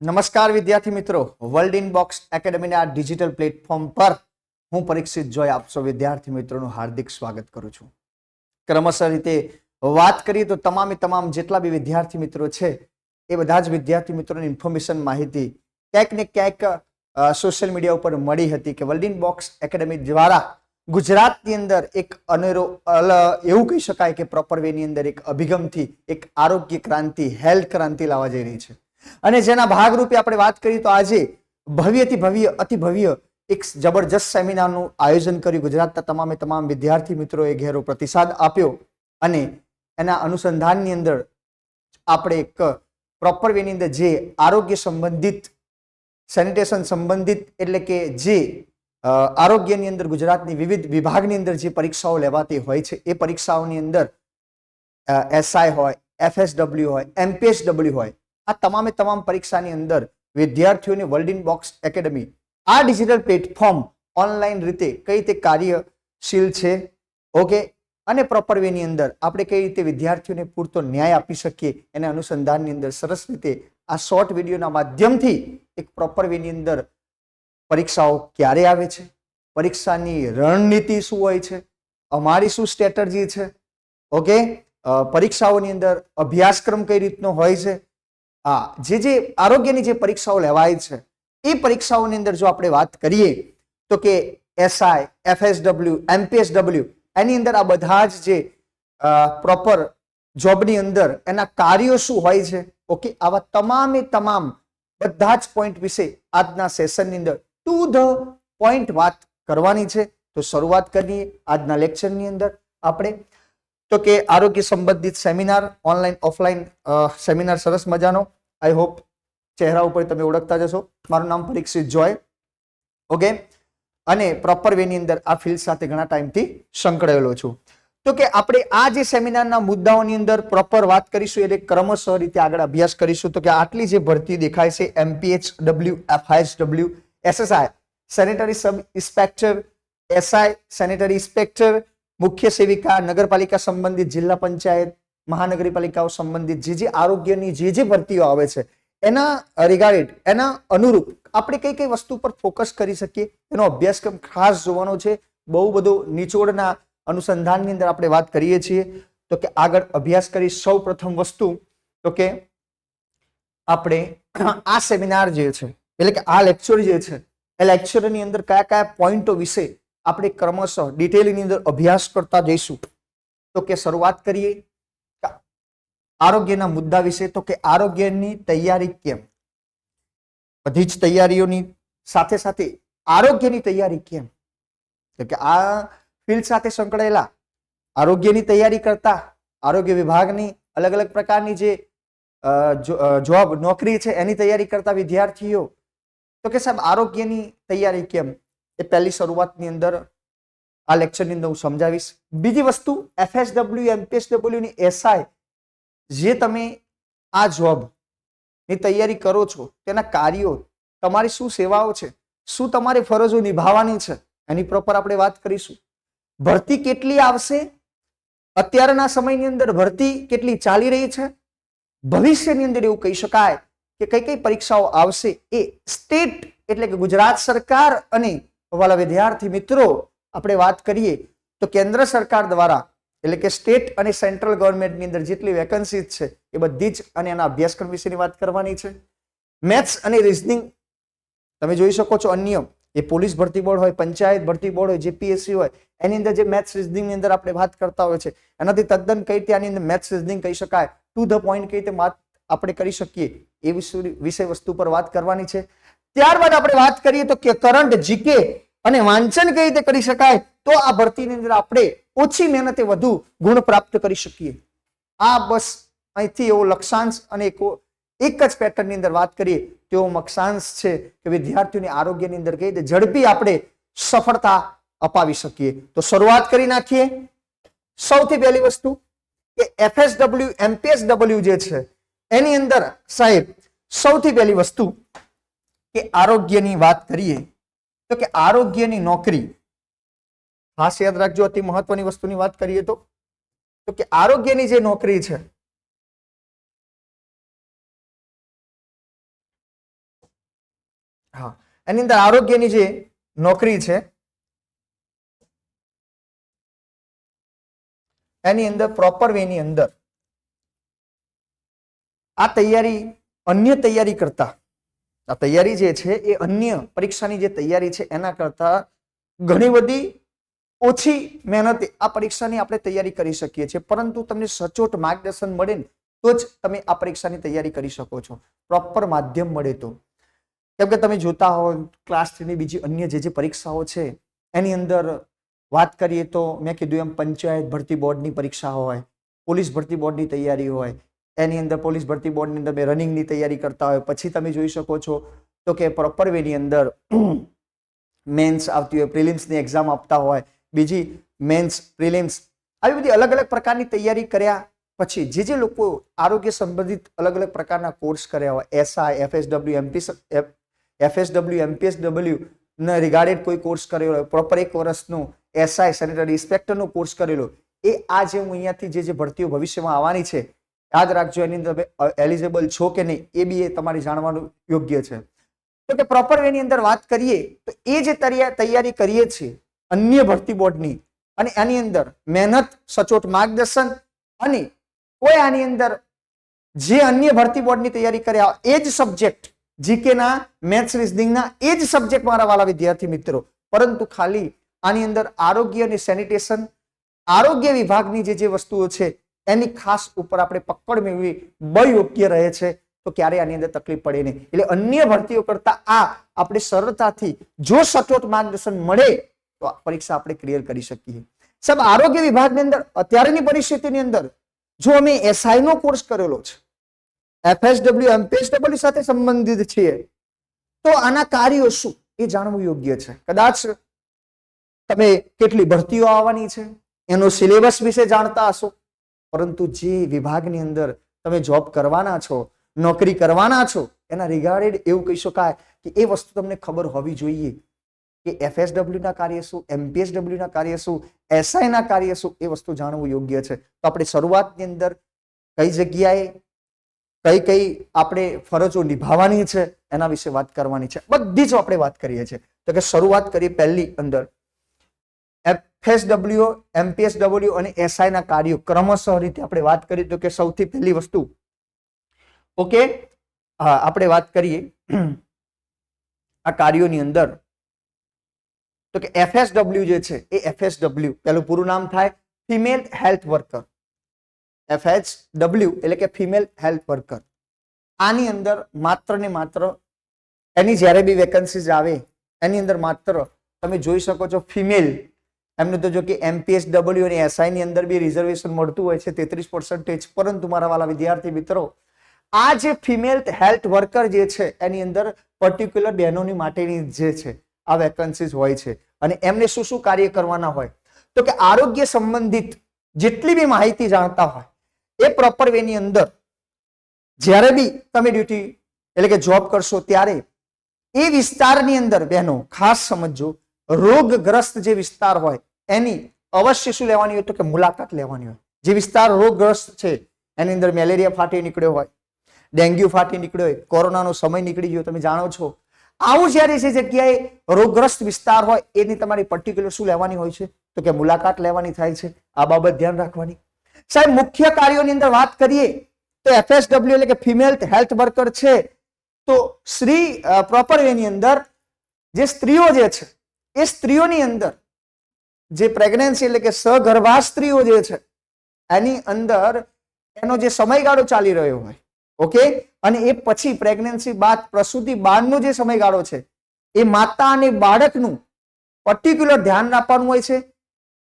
નમસ્કાર વિદ્યાર્થી મિત્રો, વર્લ્ડ ઇનબોક્સ એકેડમીના ડિજિટલ પ્લેટફોર્મ પર હું પરીક્ષિત જોઈ આપ સૌ વિદ્યાર્થી મિત્રોનું હાર્દિક સ્વાગત કરું છું. ક્રમશઃ રીતે વાત કરીએ તો તમામ જેટલા બી વિદ્યાર્થી મિત્રો છે એ બધા જ વિદ્યાર્થી મિત્રોની ઇન્ફોર્મેશન માહિતી ક્યાંક ને ક્યાંક સોશિયલ મીડિયા ઉપર મળી હતી કે વર્લ્ડ ઇનબોક્સ એકેડમી દ્વારા ગુજરાતની અંદર એક અનેરો એવું કહી શકાય કે પ્રોપર વેની અંદર એક અભિગમથી એક આરોગ્ય ક્રાંતિ, હેલ્થ ક્રાંતિ લાવવા જઈ રહી છે. અને જેના ભાગરૂપે આપણે વાત કરીએ તો આજે ભવ્ય અતિ ભવ્ય એક જબરજસ્ત સેમિનારનું આયોજન કર્યું. ગુજરાતના તમામ વિદ્યાર્થી મિત્રોએ ઘેરો પ્રતિસાદ આપ્યો અને એના અનુસંધાનની અંદર આપણે એક પ્રોપર વેની અંદર જે આરોગ્ય સંબંધિત, સેનિટેશન સંબંધિત એટલે કે જે આરોગ્યની અંદર ગુજરાતની વિવિધ વિભાગની અંદર જે પરીક્ષાઓ લેવાતી હોય છે એ પરીક્ષાઓની અંદર એસઆઈ હોય, એફએસડબલ્યુ હોય, એમપીએસડબલ્યુ હોય, આ તમામ પરીક્ષાની અંદર વિદ્યાર્થીઓને વર્લ્ડ ઇનબોક્સ એકેડમી આ ડિજિટલ પ્લેટફોર્મ ઓનલાઈન રીતે કઈ રીતે કાર્યશીલ છે, ઓકે, અને પ્રોપર વેની અંદર આપણે કઈ રીતે વિદ્યાર્થીઓને પૂરતો ન્યાય આપી શકીએ એના અનુસંધાનની અંદર સરસ રીતે આ શોર્ટ વિડીયોના માધ્યમથી એક પ્રોપર વેની અંદર પરીક્ષાઓ ક્યારે આવે છે, પરીક્ષાની રણનીતિ શું હોય છે, અમારી શું સ્ટ્રેટર્જી છે, ઓકે, પરીક્ષાઓની અંદર અભ્યાસક્રમ કઈ રીતનો હોય છે, જે આરોગ્યની જે પરીક્ષાઓ લેવાય છે એ પરીક્ષાઓની અંદર જો આપણે વાત કરીએ તો કે એસઆઈ, એફએસડબલ્યુ, એમપીએસડબલ્યુ એની અંદર આ બધા જ જે પ્રોપર જોબની અંદર એના કાર્યો શું હોય છે, ઓકે, આવા તમામ બધા જ પોઈન્ટ વિશે આજના સેશનની અંદર ટુ ધ પોઈન્ટ વાત કરવાની છે. તો શરૂઆત કરીએ આજના લેક્ચરની અંદર આપણે તો કે આરોગ્ય સંબંધિત સેમિનાર, ઓનલાઈન ઓફલાઈન સેમિનાર સરસ મજાનો. આઈ હોપ ચહેરા ઉપર તમે ઓળખતા જશો. મારું નામ પરીક્ષિત જોય, ઓકે, અને પ્રોપર વેની અંદર આ ફિલ્ડ સાથે ઘણા ટાઈમથી સંકળાયેલો છું. તો કે આપણે આ જે સેમિનારના મુદ્દાઓની અંદર પ્રોપર વાત કરીશું એટલે ક્રમશઃ રીતે આગળ અભ્યાસ કરીશું. તો કે આટલી જે ભરતી દેખાય છે MPHW, FISW, SSI, sanitary sub inspector, SI, sanitary inspector, મુખ્ય સેવિકા, નગરપાલિકા સંબંધિત, જિલ્લા પંચાયત, મહાનગરપાલિકાઓ સંબંધિત જે આરોગ્યની જે ભરતીઓ આવે છે એના રિગાર્ડેડ, એના અનુરૂપ આપણે કઈ વસ્તુ પર ફોકસ કરી શકીએ એનો અભ્યાસક્રમ ખાસ જોવાનો છે. બહુ બધો નિચોડના અનુસંધાનની અંદર આપણે વાત કરીએ છીએ. તો કે આગળ અભ્યાસ કરી સૌ પ્રથમ વસ્તુ તો કે આપણે આ સેમિનાર જે છે એટલે કે આ લેક્ચર જે છે એ લેક્ચરની અંદર કયા પોઈન્ટો વિશે આપણે ક્રમશઃ ડિટેલની અંદર અભ્યાસ કરતા જઈશું. તો કે શરૂઆત કરીએ આરોગ્યના મુદ્દા વિશે. તો કે આરોગ્યની તૈયારી કેમ, બધી જ તૈયારીઓની સાથે સાથે આરોગ્યની તૈયારી કેમ, કે આ ફિલ્ડ સાથે સંકળાયેલા આરોગ્યની તૈયારી કરતા, આરોગ્ય વિભાગની અલગ અલગ પ્રકારની જે જોબ, નોકરી છે એની તૈયારી કરતા વિદ્યાર્થીઓ, તો કે સાહેબ આરોગ્યની તૈયારી કેમ એ પહેલી શરૂઆતની અંદર આ લેક્ચરની અંદર હું સમજાવીશ. બીજી વસ્તુ એફએસડબલ્યુ, એમપીએસડબલ્યુ ની એસઆઈ જે તમે આ જોબ ની તૈયારી કરો છો તેના કાર્યો, તમારી શું સેવાઓ છે, શું તમારી ફરજો નિભાવવાની છે એની પ્રોપર આપણે વાત કરીશું. ભરતી કેટલી આવશે, અત્યારના સમયની અંદર ભરતી કેટલી ચાલી રહી છે, ભવિષ્યની અંદર એવું કહી શકાય કે કઈ પરીક્ષાઓ આવશે એ સ્ટેટ એટલે કે ગુજરાત સરકાર અને વાલા વિદ્યાર્થી મિત્રો આપણે વાત કરીએ તો કેન્દ્ર સરકાર દ્વારા એટલે કે સ્ટેટ અને સેન્ટ્રલ ગવર્મેન્ટની અંદર જેટલી વેકન્સી છે એ બધી જ અને એના અભ્યાસક્રમ વિશેની વાત કરવાની છે. મેથ્સ અને રીઝનિંગ તમે જોઈ શકો છો. અન્ય એ પોલીસ ભરતી બોર્ડ હોય, પંચાયત ભરતી બોર્ડ હોય, જેપીએસસી હોય, એની અંદર જે મેથ્સ રીઝનિંગની અંદર આપણે વાત કરતા હોય છે એનાથી તદ્દન કઈ રીતે આની અંદર મેથ્સ રીઝનિંગ કહી શકાય, ટુ ધ પોઈન્ટ કઈ રીતે વાત આપણે કરી શકીએ એ વિષય વસ્તુ પર વાત કરવાની છે. ત્યારબાદ આપણે વાત કરીએ તો કે કરંટ, જીકે અને વાંચન કઈ રીતે કરી શકાય તો આ ભરતીની અંદર આપણે ઓછી મહેનતે વધુ ગુણ પ્રાપ્ત કરી શકીએ. આ બસ અહીંથી એવો લક્ષ્યાંશ અને એક જ પેટર્નની અંદર વાત કરીએ તેવો લક્ષ્યાંશ છે કે વિદ્યાર્થીઓની આરોગ્યની અંદર કઈ રીતે ઝડપી આપણે સફળતા અપાવી શકીએ. તો શરૂઆત કરી નાખીએ. સૌથી પહેલી વસ્તુ કે એફએસડબલ્યુ, એમપીએસડબલ્યુ જે છે એની અંદર સાહેબ સૌથી પહેલી વસ્તુ કે આરોગ્યની વાત કરીએ તો કે આરોગ્યની નોકરી ખાસ યાદ રાખજો. અતિ મહત્વની વસ્તુની વાત કરીએ તો કે આરોગ્યની જે નોકરી છે હા, એની અંદર આરોગ્યની જે નોકરી છે એની અંદર પ્રોપર વે ની અંદર આ તૈયારી અન્ય તૈયારી કરતા, આ તૈયારી જે છે એ અન્ય પરીક્ષાની જે તૈયારી છે એના કરતા ઘણી બધી ઓછી મહેનતે આ પરીક્ષાની આપણે તૈયારી કરી શકીએ છીએ, પરંતુ તમને સચોટ માર્ગદર્શન મળે ને તો જ તમે આ પરીક્ષાની તૈયારી કરી શકો છો, પ્રોપર માધ્યમ મળે તો. કેમ કે તમે જોતા હો ક્લાસ 3 ની બીજી અન્ય જે પરીક્ષાઓ છે એની અંદર વાત કરીએ તો મેં કીધું એમ પંચાયત ભરતી બોર્ડની પરીક્ષા હોય, પોલીસ ભરતી બોર્ડની તૈયારી હોય, એની અંદર પોલીસ ભરતી બોર્ડની અંદર બે રનિંગની તૈયારી કરતા હોય, પછી તમે જોઈ શકો છો તો કે પ્રોપર વેની અંદર મેન્સ આવતી હોય, પ્રિલિમ્સની એક્ઝામ આપતા હોય, બીજી મેન્સ પ્રિલિમ્સ, આવી બધી અલગ અલગ પ્રકારની તૈયારી કર્યા પછી જે લોકો આરોગ્ય સંબંધિત અલગ અલગ પ્રકારના કોર્સ કર્યા હોય, એસઆઈ, એફએસડબલ્યુ, એમપીએસડબલ્યુ ને રિગાર્ડેડ કોઈ કોર્સ કરેલો હોય, પ્રોપર 1 વર્ષનો એસઆઈ સેનેટરી ઇન્સ્પેક્ટરનો કોર્સ કરેલો, એ આ જે હું અહીંયાથી જે ભરતીઓ ભવિષ્યમાં આવવાની છે યાદ રાખજો, એની અંદર એલિજિબલ છો કે નહીં એ બી તમારે જાણવાનું યોગ્ય છે. તો કે પ્રોપર વેની અંદર વાત કરીએ તો એ જે તૈયારી કરીએ છીએ અન્ય ભરતી બોર્ડની, અને એની અંદર મહેનત, સચોટ માર્ગદર્શન, અને કોઈ આની અંદર જે અન્ય ભરતી બોર્ડની તૈયારી કર્યા એ જ સબ્જેક્ટ, જીકે ના, મેથ્સ, રીઝનિંગ ના એ જ સબ્જેક્ટ મારા વાલા વિદ્યાર્થી મિત્રો, પરંતુ ખાલી આની અંદર આરોગ્ય અને સેનિટેશન, આરોગ્ય વિભાગની જે વસ્તુઓ છે એની ખાસ ઉપર આપણે પકડ મેળવી બળ યોગ્ય રહે છે તો ક્યારે આની અંદર તકલીફ પડે નહીં. એટલે અન્ય ભરતીઓ કરતા આ આપણે સરળતાથી જો સચોટ માર્ગદર્શન મળે તો આ પરીક્ષા આપણે ક્લિયર કરી શકીએ. સાહેબ, આરોગ્ય વિભાગની અંદર અત્યારની પરિસ્થિતિની અંદર જો અમે એસઆઈ નો કોર્સ કરેલો છે, એફએસડબલ્યુ, એમપીએસડબલ્યુ સાથે સંબંધિત છીએ, તો આના કાર્યો શું એ જાણવું યોગ્ય છે. કદાચ તમે કેટલી ભરતીઓ આવવાની છે એનો સિલેબસ વિશે જાણતા હશો, પરંતુ જે વિભાગની અંદર તમે જોબ કરવાના છો, નોકરી કરવાના છો, એના રિગાર્ડેડ એવું કહી શકાય કે એ વસ્તુ તમને ખબર હોવી જોઈએ કે એફએસડબલ્યુ ના કાર્ય શું, એમપીએસડબલ્યુ ના કાર્ય શું, એસઆઈ ના કાર્ય શું, એ વસ્તુ જાણવું યોગ્ય છે. તો આપણે શરૂઆતની અંદર કઈ જગ્યાએ કઈ કઈ આપણે ફરજો નિભાવવાની છે એના વિશે વાત કરવાની છે, બધી જ આપણે વાત કરીએ છીએ. તો કે શરૂઆત કરીએ પહેલી અંદર એફએસડબલ્યુ, એમપીએસડબલ્યુ અને એસઆઈ ના કાર્યો ક્રમશઃ રીતે આપણે વાત કરીએ તો કે સૌથી પહેલી વસ્તુ ઓકે આપણે વાત કરીએ આ કાર્યોની અંદર તો કે એફએસડબલ્યુ જે છે એ એફએસડબલ્યુ પેલું પૂરું નામ થાય ફિમેલ હેલ્થ વર્કર. એફએચડબલ્યુ એટલે કે ફિમેલ હેલ્થ વર્કર. આની અંદર માત્ર ને માત્ર એની જ્યારે બી વેકન્સીઝ આવે એની અંદર માત્ર તમે જોઈ શકો છો ફિમેલ, એમને તો જો કે એમપીએસડબલ્યુ અને એસઆઈ ની અંદર બી રિઝર્વેશન મળતું હોય છે 33%, પરંતુ મારા વાલા વિદ્યાર્થી મિત્રો આ જે ફિમેલ હેલ્થ વર્કર જે છે એની અંદર પર્ટિક્યુલર બહેનોની માટેની જે છે આ વેકન્સીઝ હોય છે, અને એમને શું શું કાર્ય કરવાના હોય તો કે આરોગ્ય સંબંધિત જેટલી બી માહિતી જાણતા હોય એ પ્રોપર વે ની અંદર જ્યારે બી તમે ડ્યુટી એટલે કે જોબ કરશો ત્યારે એ વિસ્તારની અંદર બહેનો ખાસ સમજો, રોગગ્રસ્ત જે વિસ્તાર હોય એની અવશ્ય શું લેવાની હોય તો કે મુલાકાત લેવાની હોય. જે વિસ્તાર રોગગ્રસ્ત છે એની અંદર મેલેરિયા ફાટી નીકળ્યો હોય, ડેન્ગ્યુ ફાટી નીકળ્યો હોય, કોરોનાનો સમય નીકળી ગયો, તમે જાણો છો, આવું જ્યારે જે જગ્યાએ રોગગ્રસ્ત વિસ્તાર હોય એની તમારી પર્ટિક્યુલર શું લેવાની હોય છે તો કે મુલાકાત લેવાની થાય છે. આ બાબત ધ્યાન રાખવાની. સાહેબ, મુખ્ય કાર્યોની અંદર વાત કરીએ તો એફએસડબલ્યુ એટલે કે ફિમેલ હેલ્થ વર્કર છે તો પ્રોપર વે ની અંદર જે સ્ત્રીઓ જે છે એ સ્ત્રીઓની અંદર જે પ્રેગ્નન્સી એટલે કે સગર્ભા સ્ત્રીઓ જે છે એની અંદર એનો જે સમયગાળો ચાલી રહ્યો હોય ઓકે, અને એ પછી પ્રેગ્નન્સી બાદ પ્રસૂતિ બાદનો જે સમયગાળો છે એ માતા અને બાળકનું પર્ટિક્યુલર ધ્યાન રાખવાનું હોય છે.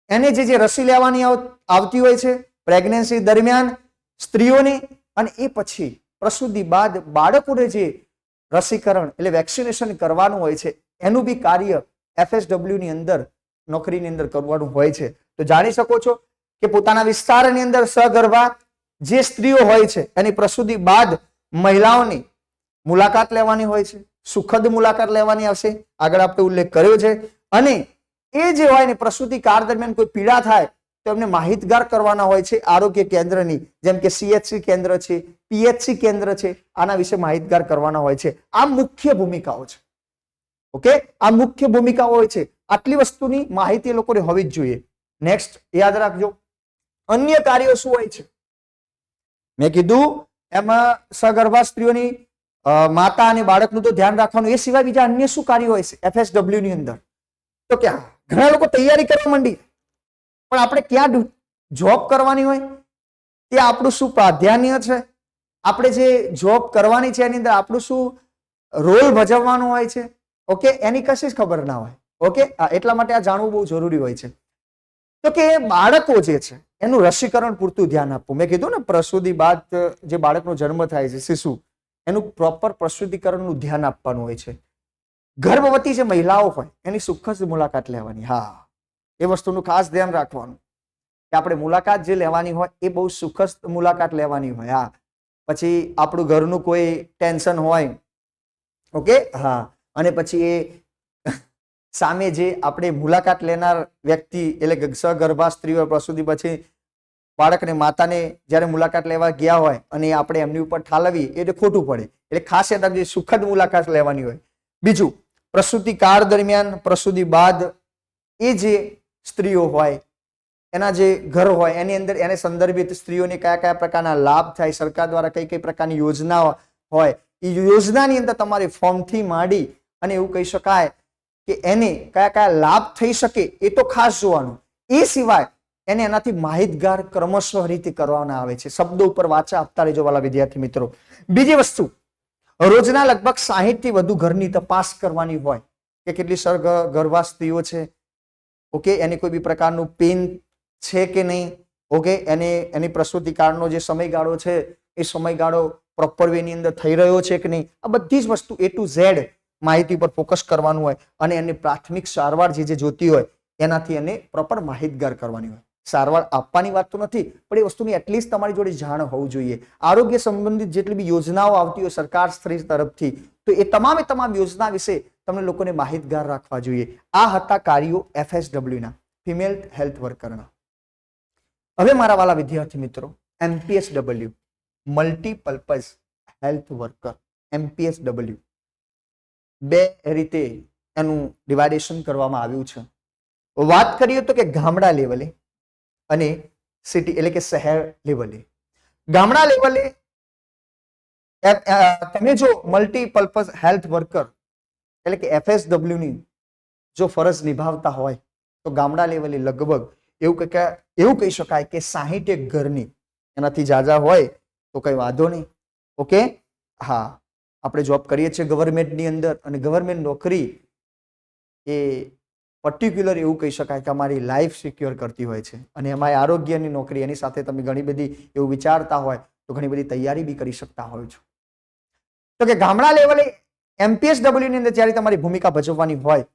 એને જે રસી લેવાની આવતી હોય છે પ્રેગ્નન્સી દરમિયાન સ્ત્રીઓને, અને એ પછી પ્રસૂતિ બાદ બાળકોને જે રસીકરણ એટલે વેક્સિનેશન કરવાનું હોય છે એનું બી કાર્ય એફએસડબલ્યુ ની અંદર નોકરીની અંદર કરવાનું હોય છે. તો જાણી શકો છો કે પોતાના વિસ્તારની અંદર સગર્ભા જે સ્ત્રીઓ હોય છે એની પ્રસૂતિ બાદ મહિલાઓની મુલાકાત લેવાની હોય છે, સુખદ મુલાકાત લેવાની આવશે, આગળ આપણે ઉલ્લેખ કર્યો છે. અને એ જે હોય ને પ્રસૂતિ કાળ દરમિયાન કોઈ પીડા થાય તો એમને માહિતગાર કરવાના હોય છે આરોગ્ય કેન્દ્રની, જેમ કે સીએચસી કેન્દ્ર છે, પીએચસી કેન્દ્ર છે, આના વિશે માહિતગાર કરવાના હોય છે. આ મુખ્ય ભૂમિકાઓ છે. ઓકે, આ મુખ્ય ભૂમિકા હોય છે. આટલી વસ્તુની માહિતી એ લોકોને હોવી જ જોઈએ. નેક્સ્ટ યાદ રાખજો, અન્ય કાર્યો શું હોય છે? મેં કીધું એમાં સગર્ભા સ્ત્રીઓની માતા અને બાળકનું તો ધ્યાન રાખવાનું, એ સિવાય બીજા અન્ય શું કાર્યો હોય છે FSW ની અંદર? તો ક્યાં ઘણા લોકો તૈયારી કરવા માંડી, પણ આપણે ક્યાં જોબ કરવાની હોય તે આપણું શું પ્રાધાન્ય છે, આપણે જે જોબ કરવાની છે એની અંદર આપણું શું રોલ ભજવવાનો હોય છે, ઓકે, એની કશી જ ખબર ના હોય. ઓકે, એટલા માટે આ જાણવું બહુ જરૂરી હોય છે. તો કે બાળકો જે છે એનું રસીકરણ પૂરતું ધ્યાન આપવું. મેં કીધું ને પ્રસૂતિ બાદ જે બાળકનો જન્મ થાય છે શિશુ, એનું પ્રોપર પ્રસૂતિકરણનું ધ્યાન આપવાનું હોય છે. ગર્ભવતી જે મહિલાઓ હોય એની સુખદ મુલાકાત લેવાની. હા, એ વસ્તુનું ખાસ ધ્યાન રાખવાનું કે આપણે મુલાકાત જે લેવાની હોય એ બહુ સુખદ મુલાકાત લેવાની હોય. હા, પછી આપણું ઘરનું કોઈ ટેન્શન હોય, ઓકે, હા, અને પછી એ સામે જે આપણે મુલાકાત લેનાર વ્યક્તિ એટલે કે સગર્ભા સ્ત્રીઓ પ્રસૂતિ પછી બાળકને માતાને જ્યારે મુલાકાત લેવા ગયા હોય અને આપણે એમની ઉપર ઠાલવીએ એટલે ખોટું પડે. એટલે ખાસ યાદ રાખજો, સુખદ મુલાકાત લેવાની હોય. બીજું, પ્રસૂતિ કાળ દરમિયાન પ્રસૂતિ બાદ એ જે સ્ત્રીઓ હોય એના જે ઘર હોય એની અંદર એને સંદર્ભિત સ્ત્રીઓને કયા કયા પ્રકારના લાભ થાય, સરકાર દ્વારા કઈ કઈ પ્રકારની યોજનાઓ હોય, એ યોજનાની અંદર તમારે ફોર્મથી માંડી અને એવું કહી શકાય કે એને કયા કયા લાભ થઈ શકે એ તો ખાસ જોવાનું. એ સિવાય એને એનાથી માહિતગાર ક્રમશઃ રીતે કરવાના આવે છે. શબ્દો ઉપર વાચા આપતા રહેજો વાલા વિદ્યાર્થી મિત્રો. બીજી વસ્તુ, રોજના લગભગ 60 થી વધુ ઘરની તપાસ કરવાની હોય કે કેટલી સગર્ભા સ્ત્રીઓ છે, ઓકે, એની કોઈ બી પ્રકારનું પેન છે કે નહીં, ઓકે, એની પ્રસૂતિ કાળનો જે સમયગાળો છે એ સમયગાળો પ્રોપર વે ની અંદર થઈ રહ્યો છે કે નહીં, આ બધી જ વસ્તુ A to Z માહિતી પર ફોકસ કરવાનું હોય અને એની પ્રાથમિક સારવાર જે જોતી હોય એનાથી એને પ્રોપર માહિતગાર કરવાની હોય. સારવાર આપવાની વાત તો નથી, પણ એ વસ્તુની એટલીસ્ટ તમારી જોડે જાણ હોવું જોઈએ. આરોગ્ય સંબંધિત જેટલી બી યોજનાઓ આવતી હોય સરકાર તરફથી, તો એ તમામ યોજના વિશે તમને લોકોને માહિતગાર રાખવા જોઈએ. આ હતા કાર્યો FSW ના, ફિમેલ હેલ્થ વર્કરના. હવે મારા વાલા વિદ્યાર્થી મિત્રો, MPSW multipurpose health worker, MPSW બે રીતે એનું ડિવાઇડેશન કરવામાં આવ્યું છે. વાત કરીએ તો કે ગામડા લેવલે અને સિટી એટલે કે શહેર લેવલે. ગામડા લેવલે તમે જો મલ્ટીપર્પઝ હેલ્થ વર્કર એટલે કે FSW ની જો ફરજ નિભાવતા હોય તો ગામડા લેવલે લગભગ એવું કહી શકાય કે 60 ઘરની, એનાથી જાજા હોય તો કઈ વાંધો નહીં. ઓકે, હા, આપણે જોબ કરીએ છીએ ગવર્મેન્ટની અંદર અને ગવર્મેન્ટ નોકરી એ પર્ટિક્યુલર એવું કહી શકાય કે અમારી લાઈફ સિક્યોર કરતી હોય છે અને અમારી આરોગ્યની નોકરી, એની સાથે તમે ઘણી બધી એવું વિચારતા હોય તો ઘણી બધી તૈયારી બી કરી શકતા હોય છો. તો કે ગામડા લેવલે MPSW ની અંદર જ્યારે તમારી ભૂમિકા ભજવવાની હોય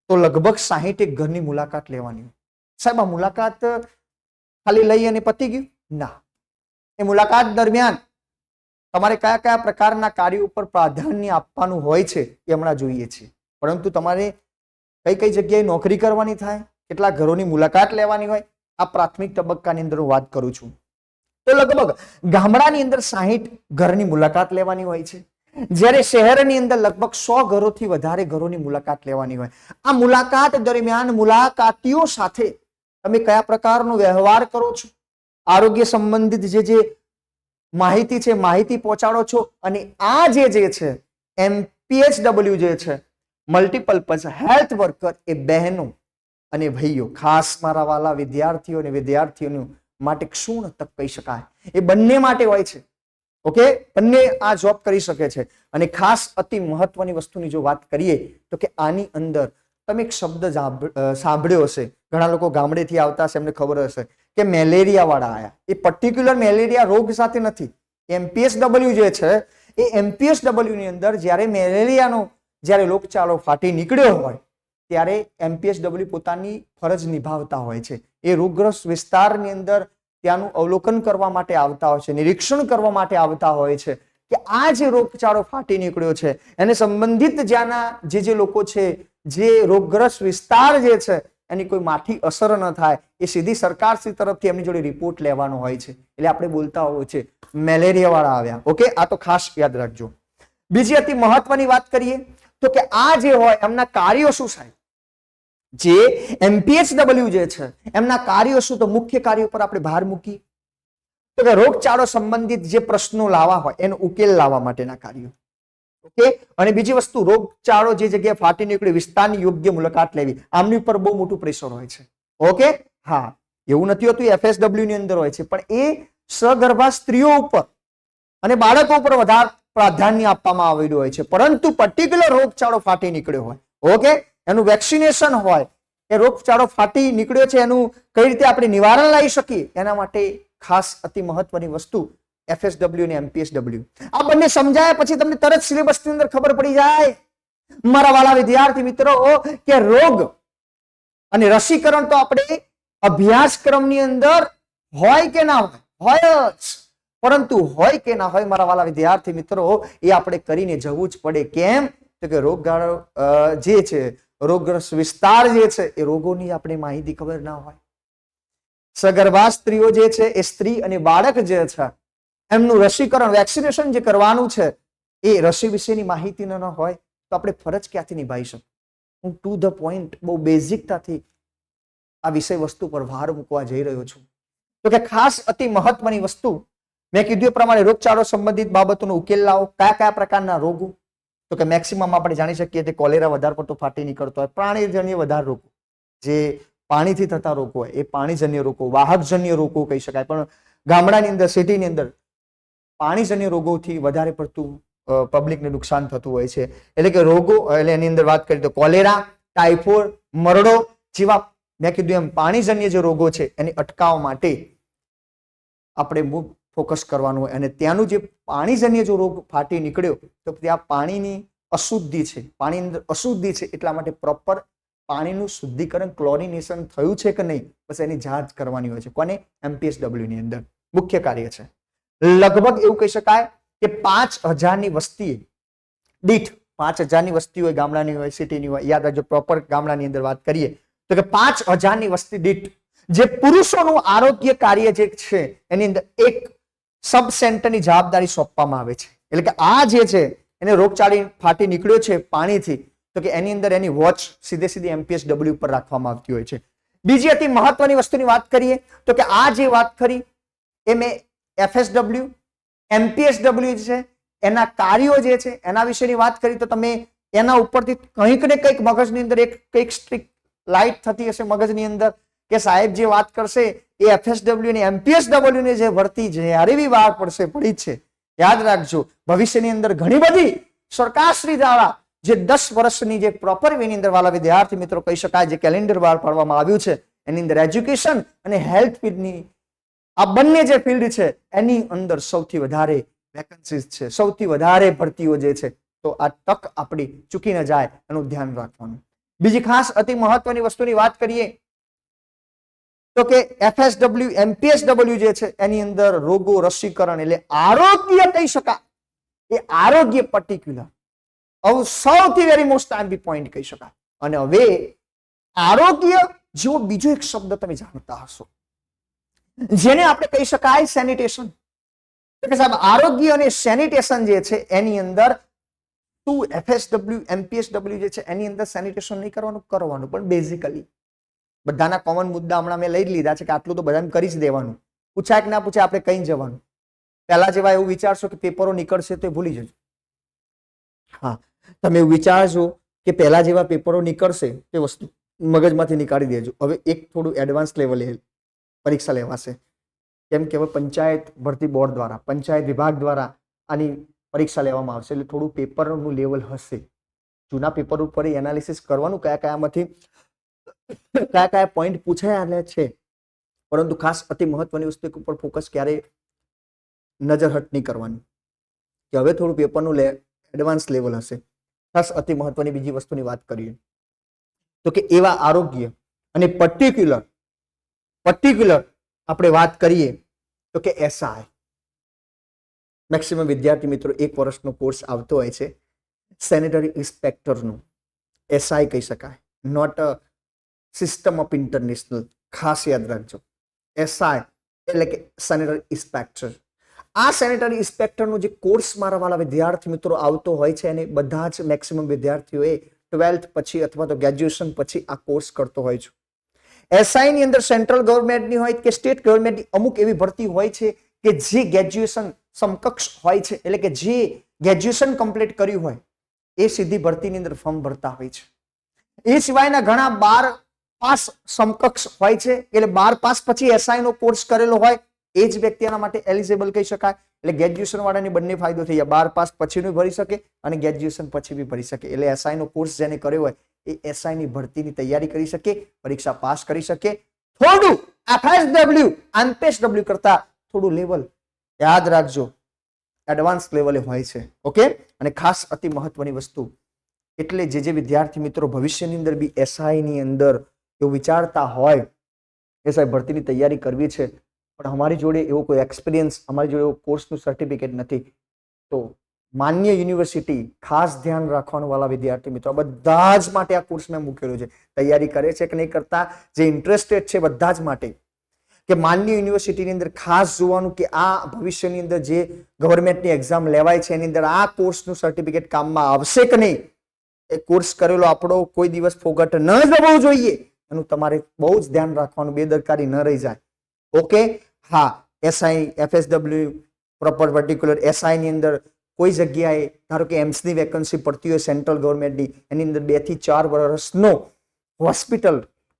તો લગભગ 60 ઘરની મુલાકાત લેવાની હોય. સાહેબ, આ મુલાકાત ખાલી લઈ અને પતી ગયું? ના, એ મુલાકાત દરમિયાન તમારે કયા કયા પ્રકારના કાર્યો ઉપર પ્રાધાન્ય આપવાનું હોય છે એ હમણાં જોઈએ છીએ. પરંતુ તમારે કઈ કઈ જગ્યાએ નોકરી કરવાની થાય, કેટલા ઘરોની મુલાકાત લેવાની હોય, આ પ્રાથમિક તબક્કાની અંદર હું વાત કરું છું. તો લગભગ ગામડાની અંદર 60 ઘરની મુલાકાત લેવાની હોય છે, જ્યારે શહેરની અંદર લગભગ 100 ઘરોથી વધારે ઘરોની મુલાકાત લેવાની હોય. આ મુલાકાત દરમિયાન મુલાકાતીઓ સાથે તમે કયા પ્રકારનો વ્યવહાર કરો છો, આરોગ્ય સંબંધિત જે માહિતી છે માહિતી પહોંચાડો છો, અને આ જે છે MPSW જે છે મલ્ટીપર્પઝ હેલ્થ વર્કર એ બહેનો અને ભાઈઓ, ખાસ મારા વાલા વિદ્યાર્થીઓ અને વિદ્યાર્થીઓનું માટે ક્ષુણ તક કહી શકાય, એ બંને માટે હોય છે. ઓકે, બંને આ જોબ કરી શકે છે. અને ખાસ અતિ મહત્વની વસ્તુની જો વાત કરીએ તો કે આની અંદર તમે એક શબ્દ સાંભળ્યો હશે, ઘણા લોકો ગામડેથી આવતા હશે, એમને ખબર હશે કે મેલેરિયા વાળા આયા. એ પર્ટિક્યુલર મેલેરિયા રોગ સાથે નથી. MPSW જે છે એ MPSW ની અંદર જ્યારે મેલેરિયાનો જ્યારે રોગચાળો ફાટી નીકળ્યો હોય ત્યારે MPSW પોતાની ફરજ નિભાવતા હોય છે. એ રોગગ્રસ્ત વિસ્તારની અંદર ત્યાંનું અવલોકન કરવા માટે આવતા હોય છે, નિરીક્ષણ કરવા માટે આવતા હોય છે કે આ જે રોગચાળો ફાટી નીકળ્યો છે એને સંબંધિત જ્યાંના જે લોકો છે, જે રોગગ્રસ્ત વિસ્તાર જે છે એની કોઈ માઠી અસર ન થાય, એ સીધી સરકાર તરફથી એમની જોડે રિપોર્ટ લેવાનો હોય છે. એટલે આપણે બોલતા હોય છે મેલેરિયા વાળા આવ્યા. ઓકે, આ તો ખાસ યાદ રાખજો. બીજી અતિ મહત્વની વાત કરીએ તો કે આ જે હોય એમના કાર્યો શું સાહેબ? જે MPHW જે છે એમના કાર્યો શું? તો મુખ્ય કાર્યો પર આપણે ભાર મૂકીએ તો કે રોગચાળો સંબંધિત જે પ્રશ્નો લાવવા હોય એનો ઉકેલ લાવવા માટેના કાર્યો. ઓકે, અને બીજી વસ્તુ, રોગચાળો જે જગ્યાએ ફાટી નીકળે વિસ્તારની યોગ્ય મુલાકાત લેવી, આમની ઉપર બહુ મોટું પ્રેશર હોય છે. ઓકે, હા, એવું નથી હોતું FSW ની અંદર હોય છે, પણ એ સગર્ભા સ્ત્રીઓ ઉપર અને બાળકો ઉપર વધારે પ્રાધાન્ય આપવામાં આવેલું હોય છે. પરંતુ પર્ટિક્યુલર રોગચાળો ફાટી નીકળ્યો હોય, ઓકે, એનું વેક્સિનેશન હોય, એ રોગચાળો ફાટી નીકળ્યો છે એનું કઈ રીતે આપણે નિવારણ લાવી શકીએ, એના માટે ખાસ અતિ મહત્વની વસ્તુ FSW અને MPSW. આ બંને સમજાય પછી તમને તરત સિલેબસ ની અંદર ખબર પડી જાય મારા વાલા વિદ્યાર્થી મિત્રો કે રોગ અને રસીકરણ તો આપણે અભ્યાસક્રમની અંદર હોય કે ના હોય જ, પરંતુ હોય કે ના હોય મારા વાલા વિદ્યાર્થી મિત્રો એ આપણે કરીને જવું જ પડે. કેમ? તો કે રોગગાળો જે છે, રોગગ્રસ્ત વિસ્તાર જે છે એ રોગોની આપણે માહિતી ખબર ના હોય. સગર્ભા સ્ત્રીઓ જે છે એ સ્ત્રી અને બાળક જે છે એમનું રસીકરણ, વેક્સિનેશન જે કરવાનું છે એ રસી વિશેની માહિતી ન હોય તો આપણે ફરજ ક્યાંથી નિભાવી શકીએ? હું ટુ ધ પોઈન્ટ બહુ બેઝિકતાથી આ વિષય વસ્તુ પર ભાર મૂકવા જઈ રહ્યો છું. તો કે ખાસ અતિ મહત્વની વસ્તુ મેં કીધું એ પ્રમાણે રોગચાળો સંબંધિત બાબતોનો ઉકેલ લાવો. કયા કયા પ્રકારના રોગો? તો કે મેક્સિમમ આપણે જાણી શકીએ કે કોલેરા વધારે પડતો ફાટી નીકળતો હોય, પ્રાણીજન્ય વધારે રોગો જે પાણીથી થતા રોગો હોય એ પાણીજન્ય રોગો, વાહકજન્ય રોગો કહી શકાય. પણ ગામડાની અંદર, સિટીની અંદર પાણીજન્ય રોગોથી વધારે પડતું પબ્લિકને નુકસાન થતું હોય છે. એટલે કે રોગો, એટલે એની અંદર વાત કરીએ તો કોલેરા, ટાઇફોઇડ, મરડો જેવા મેં કીધું એમ પાણીજન્ય જે રોગો છે એને અટકાવવા માટે આપણે ફોકસ કરવાનું હોય. અને ત્યાંનું જે પાણીજન્ય જો રોગ ફાટી નીકળ્યો તો ત્યાં પાણીની અશુદ્ધિ છે, પાણી અંદર અશુદ્ધિ છે, એટલા માટે પ્રોપર પાણીનું શુદ્ધિકરણ, ક્લોરિનેશન થયું છે કે નહીં, બસ એની જાંચ કરવાની હોય છે. કોને? MPSW ની અંદર મુખ્ય કાર્ય છે. લગભગ એવું કહી શકાય કે 5000 ની વસ્તી દીઠ, 5000 ની વસ્તી હોય, ગામડાની હોય, સિટીની હોય, યાદ રાખજો પ્રોપર ગામડાની અંદર વાત કરીએ તો કે 5000 ની વસ્તી દીઠ જે પુરુષોનું આરોગ્ય કાર્ય જે છે એની અંદર એક સબ સેન્ટરની જવાબદારી સોંપવામાં આવે છે. એટલે કે આ જે છે એને રોગચાળી ફાટી નીકળ્યો છે પાણીથી, તો કે એની અંદર એની વોચ સીધી MPSW ઉપર રાખવામાં આવતી હોય છે. બીજી અતિ મહત્વની વસ્તુની વાત કરીએ તો કે આ જે વાત કરી એ મેં FSW, MPSW છે એના કાર્યો જે છે એના વિશેની વાત કરી તો તમે એના ઉપરથી કંઈક ને કંઈક મગજની અંદર એક કંઈક સ્ટ્રીક લાઇટ થતી હશે મગજની અંદર કે સાહેબ જે વાત કરશે એ FSW અને MPSW ની જે ભરતી જ્યારે બી બહાર પડશે પડી જ છે. યાદ રાખજો ભવિષ્યની અંદર ઘણી બધી સરકારશ્રી દ્વારા જે 10 વર્ષની જે પ્રોપર વેની અંદર વાલા વિદ્યાર્થી મિત્રો કહી શકાય જે કેલેન્ડર બહાર પાડવામાં આવ્યું છે એની અંદર એજ્યુકેશન અને હેલ્થ ફિલ્ડની આ બંને જે ફિલ્ડ છે એની અંદર સૌથી વધારે વેકન્સીઝ છે, સૌથી વધારે ભરતીઓ જે છે. તો આ તક આપણી ચૂકી ન જાય એનું ધ્યાન રાખવાનું. બીજી ખાસ અતિ મહત્વની વસ્તુની વાત કરીએ તો કે FSW, MPSW જે છે એની અંદર રોગો, રસીકરણ એટલે આરોગ્ય કહી શકાય. એ આરોગ્ય પર્ટિક્યુલર સૌથી વેરી મોસ્ટ આઈમ્પી પોઈન્ટ કહી શકાય. અને હવે આરોગ્ય જેવો બીજો એક શબ્દ તમે જાણતા હશો જેને આપણે કહી શકાય સેનિટેશન. કે સાહેબ આરોગ્ય અને સેનિટેશન જે છે એની અંદર શું FSW, MPSW જે છે એની અંદર સેનિટેશન નહીં કરવાનું પણ બેઝિકલી બધાના કોમન મુદ્દા હમણાં મેં લઈ લીધા છે કે આટલું તો બધાને કરી જ દેવાનું. પૂછાય કે ના પૂછાય આપણે કઈ જવાનું. પહેલા જેવા એવું વિચારશો કે પેપરો નીકળશે તો ભૂલી જજો. હા, તમે એવું વિચારશો કે પહેલા જેવા પેપરો નીકળશે તે વસ્તુ મગજમાંથી નીકાળી દેજો. હવે એક થોડું એડવાન્સ લેવલે પરીક્ષા લેવાશે. કેમ કે હવે પંચાયત ભરતી બોર્ડ દ્વારા, પંચાયત વિભાગ દ્વારા આની પરીક્ષા લેવામાં આવશે. એટલે થોડું પેપરનું લેવલ હશે. જૂના પેપર ઉપર એનાલિસિસ કરવાનું કયા કયા પોઈન્ટ પૂછાયા છે. પરંતુ ખાસ અતિ મહત્વની વસ્તુ ઉપર ફોકસ ક્યારે નજર હટ નહીં કરવાની કે હવે થોડું પેપરનું એડવાન્સ લેવલ હશે. ખાસ અતિ મહત્વની બીજી વસ્તુની વાત કરીએ તો કે એવા આરોગ્ય અને પર્ટિક્યુલર આપણે વાત કરીએ તો કે SI મેક્સિમમ વિદ્યાર્થી મિત્રો 1 વર્ષનો કોર્સ આવતો હોય છે સેનેટરી ઇન્સ્પેક્ટરનું. SI કહી શકાય, not a system of international. ખાસ યાદ રાખજો SI એટલે કે સેનેટરી ઇન્સ્પેક્ટર. આ સેનેટરી ઇન્સ્પેક્ટરનો જે કોર્સ મારા વાળા વિદ્યાર્થી મિત્રો આવતો હોય છે, અને બધા જ મેક્સિમમ વિદ્યાર્થીઓએ 12th પછી અથવા તો ગ્રેજ્યુએશન પછી આ કોર્સ કરતો હોય છે. એસઆઈ ની અંદર સેન્ટ્રલ ગવર્મેન્ટની હોય કે સ્ટેટ ગવર્મેન્ટની અમુક એવી ભરતી હોય છે કે જે ગ્રેજ્યુએશન સમકક્ષ હોય છે, એટલે કે જે ગ્રેજ્યુએશન કમ્પ્લીટ કર્યું હોય એ સીધી ભરતીની અંદર ફોર્મ ભરતા હોય છે. એ સિવાયના ઘણા 12 પાસ સમકક્ષ હોય છે, એટલે 12 પાસ પછી એસઆઈ નો કોર્સ કરેલો હોય એ જ વ્યક્તિ એના માટે એલિજિબલ કહી શકાય. એટલે ગ્રેજ્યુએશન વાળાને બંને ફાયદો થઈ જાય, 12 પાસ પછીનું ભરી શકે અને ગ્રેજ્યુએશન પછી બી ભરી શકે. એટલે એસઆઈ નો કોર્સ જેને કર્યો હોય એ એસઆઈ ની ભરતીની તૈયારી કરી શકે, પરીક્ષા પાસ કરી શકે. થોડું એફએસડબલ્યુ એમપીએસડબલ્યુ કરતા થોડું લેવલ યાદ રાખજો એડવાન્સ લેવલે હોય છે. ઓકે, અને ખાસ અતિ મહત્વની વસ્તુ, એટલે જે વિદ્યાર્થી મિત્રો ભવિષ્યની અંદર બી એસઆઈ ની અંદર એવું વિચારતા હોય એસઆઈ ભરતીની તૈયારી કરવી છે પણ અમારી જોડે એવો કોઈ એક્સપિરિયન્સ, અમારી જોડે એવો કોર્સનું સર્ટિફિકેટ નથી, તો માન્ય યુનિવર્સિટી ખાસ ધ્યાન રાખવાનું વાળા વિદ્યાર્થી મિત્રો, બધા જ માટે આ કોર્સ મેં મૂકેલો છે. તૈયારી કરે છે કે નહીં કરતા, જે ઇન્ટરેસ્ટેડ છે બધા જ માટે, કે માન્ય યુનિવર્સિટીની અંદર ખાસ જોવાનું કે આ ભવિષ્યની અંદર જે ગવર્મેન્ટની એક્ઝામ લેવાય છે એની અંદર આ કોર્સનું સર્ટિફિકેટ કામમાં આવશે કે નહીં. એ કોર્સ કરેલો આપણો કોઈ દિવસ ફોગટ ન જવું જોઈએ, એનું તમારે બહુ જ ધ્યાન રાખવાનું, બેદરકારી ન રહી જાય. ઓકે, હા, SI FSW proper particular SI ની અંદર કોઈ જગ્યાએ ધારો કે એમ્સ ની વેકન્સી પડતી હોય સેન્ટ્રલ ગવર્મેન્ટની, એની અંદર 2 થી 4 વર્ષનો હોસ્પિટલ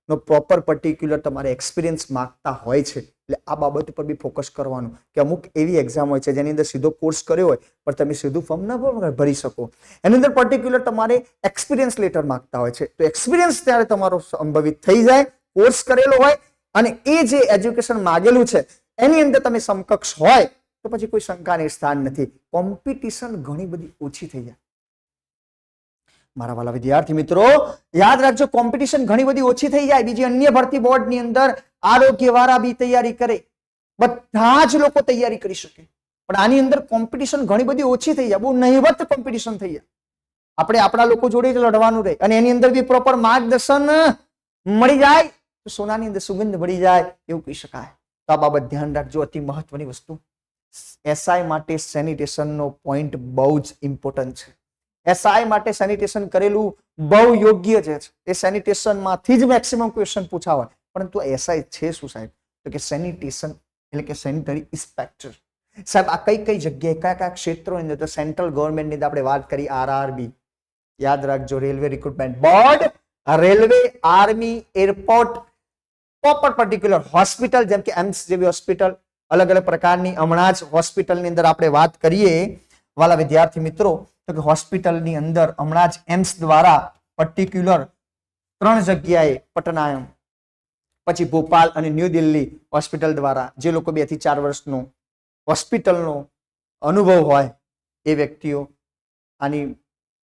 નો પ્રોપર પર્ટિક્યુલર તમારે એક્સપિરિયન્સ માંગતા હોય છે. એટલે આ બાબત ઉપર બી ફોકસ કરવાનું કે અમુક એવી એક્ઝામ હોય છે જેની અંદર સીધો કોર્સ કર્યો હોય પણ તમે સીધું ફોર્મ ન ભરી શકો, એની અંદર પર્ટિક્યુલર તમારે એક્સપિરિયન્સ લેટર માંગતા હોય છે. તો એક્સપિરિયન્સ ત્યારે તમારો સંભવિત થઈ જાય, કોર્સ કરેલો હોય અને એ જે એજ્યુકેશન માંગેલું છે એની અંદર તમે સમકક્ષ હોય તો પછી કોઈ શંકાને સ્થાન નથી. કોમ્પિટિશન ઘણી બધી ઓછી થઈ જાય. મારા વાલા વિદ્યાર્થી મિત્રો યાદ રાખજો, કોમ્પિટિશન ઘણી બધી ઓછી થઈ જાય. બીજી અન્ય ભરતી બોર્ડની અંદર આરોગ્ય વાળા બી તૈયારી કરે, બધા જ લોકો તૈયારી કરી શકે, પણ આની અંદર કોમ્પિટિશન ઘણી બધી ઓછી થઈ જાય, બહુ નહીવત કોમ્પિટિશન થઈ જાય. આપણે આપણા લોકો જોડે જ લડવાનું રહે અને એની અંદર બી પ્રોપર માર્ગદર્શન મળી જાય તો સોનાની અંદર સુગંધ મળી જાય એવું કહી શકાય. તો આ બાબત ધ્યાન રાખજો, અતિ મહત્વની વસ્તુ. એસઆઈ માટે સેનિટેશનનો પોઈન્ટ બહુ જ ઇમ્પોર્ટન્ટ છે. એસઆઈ માટે સેનિટેશન કરેલું બહુ યોગ્ય છે. એ સેનિટેશન માંથી જ મેક્સિમમ ક્વેશ્ચન પૂછાવાય. પરંતુ એસઆઈ છે શું સાહેબ? તો કે સેનિટેશન એટલે કે સેનિટરી ઇન્સ્પેક્ટર. સાહેબ આ કઈ કઈ જગ્યાએ કયા કયા ક્ષેત્રોની અંદર? તો સેન્ટ્રલ ગવર્મેન્ટની આપણે વાત કરી, આરઆરબી યાદ રાખજો, railway recruitment board, railway, army, airport, proper particular hospital જેમ કે એમ્સ જેવી હોસ્પિટલ, અલગ અલગ પ્રકારની હમણાં જ હોસ્પિટલની અંદર આપણે વાત કરીએ વાલા વિદ્યાર્થી મિત્રો, તો કે હોસ્પિટલની અંદર હમણાં જ એમ્સ દ્વારા પર્ટિક્યુલર 3 જગ્યાએ પટના, પછી ભોપાલ અને ન્યૂ દિલ્હી હોસ્પિટલ દ્વારા જે લોકો 2 થી 4 વર્ષનો હોસ્પિટલનો અનુભવ હોય એ વ્યક્તિઓ આની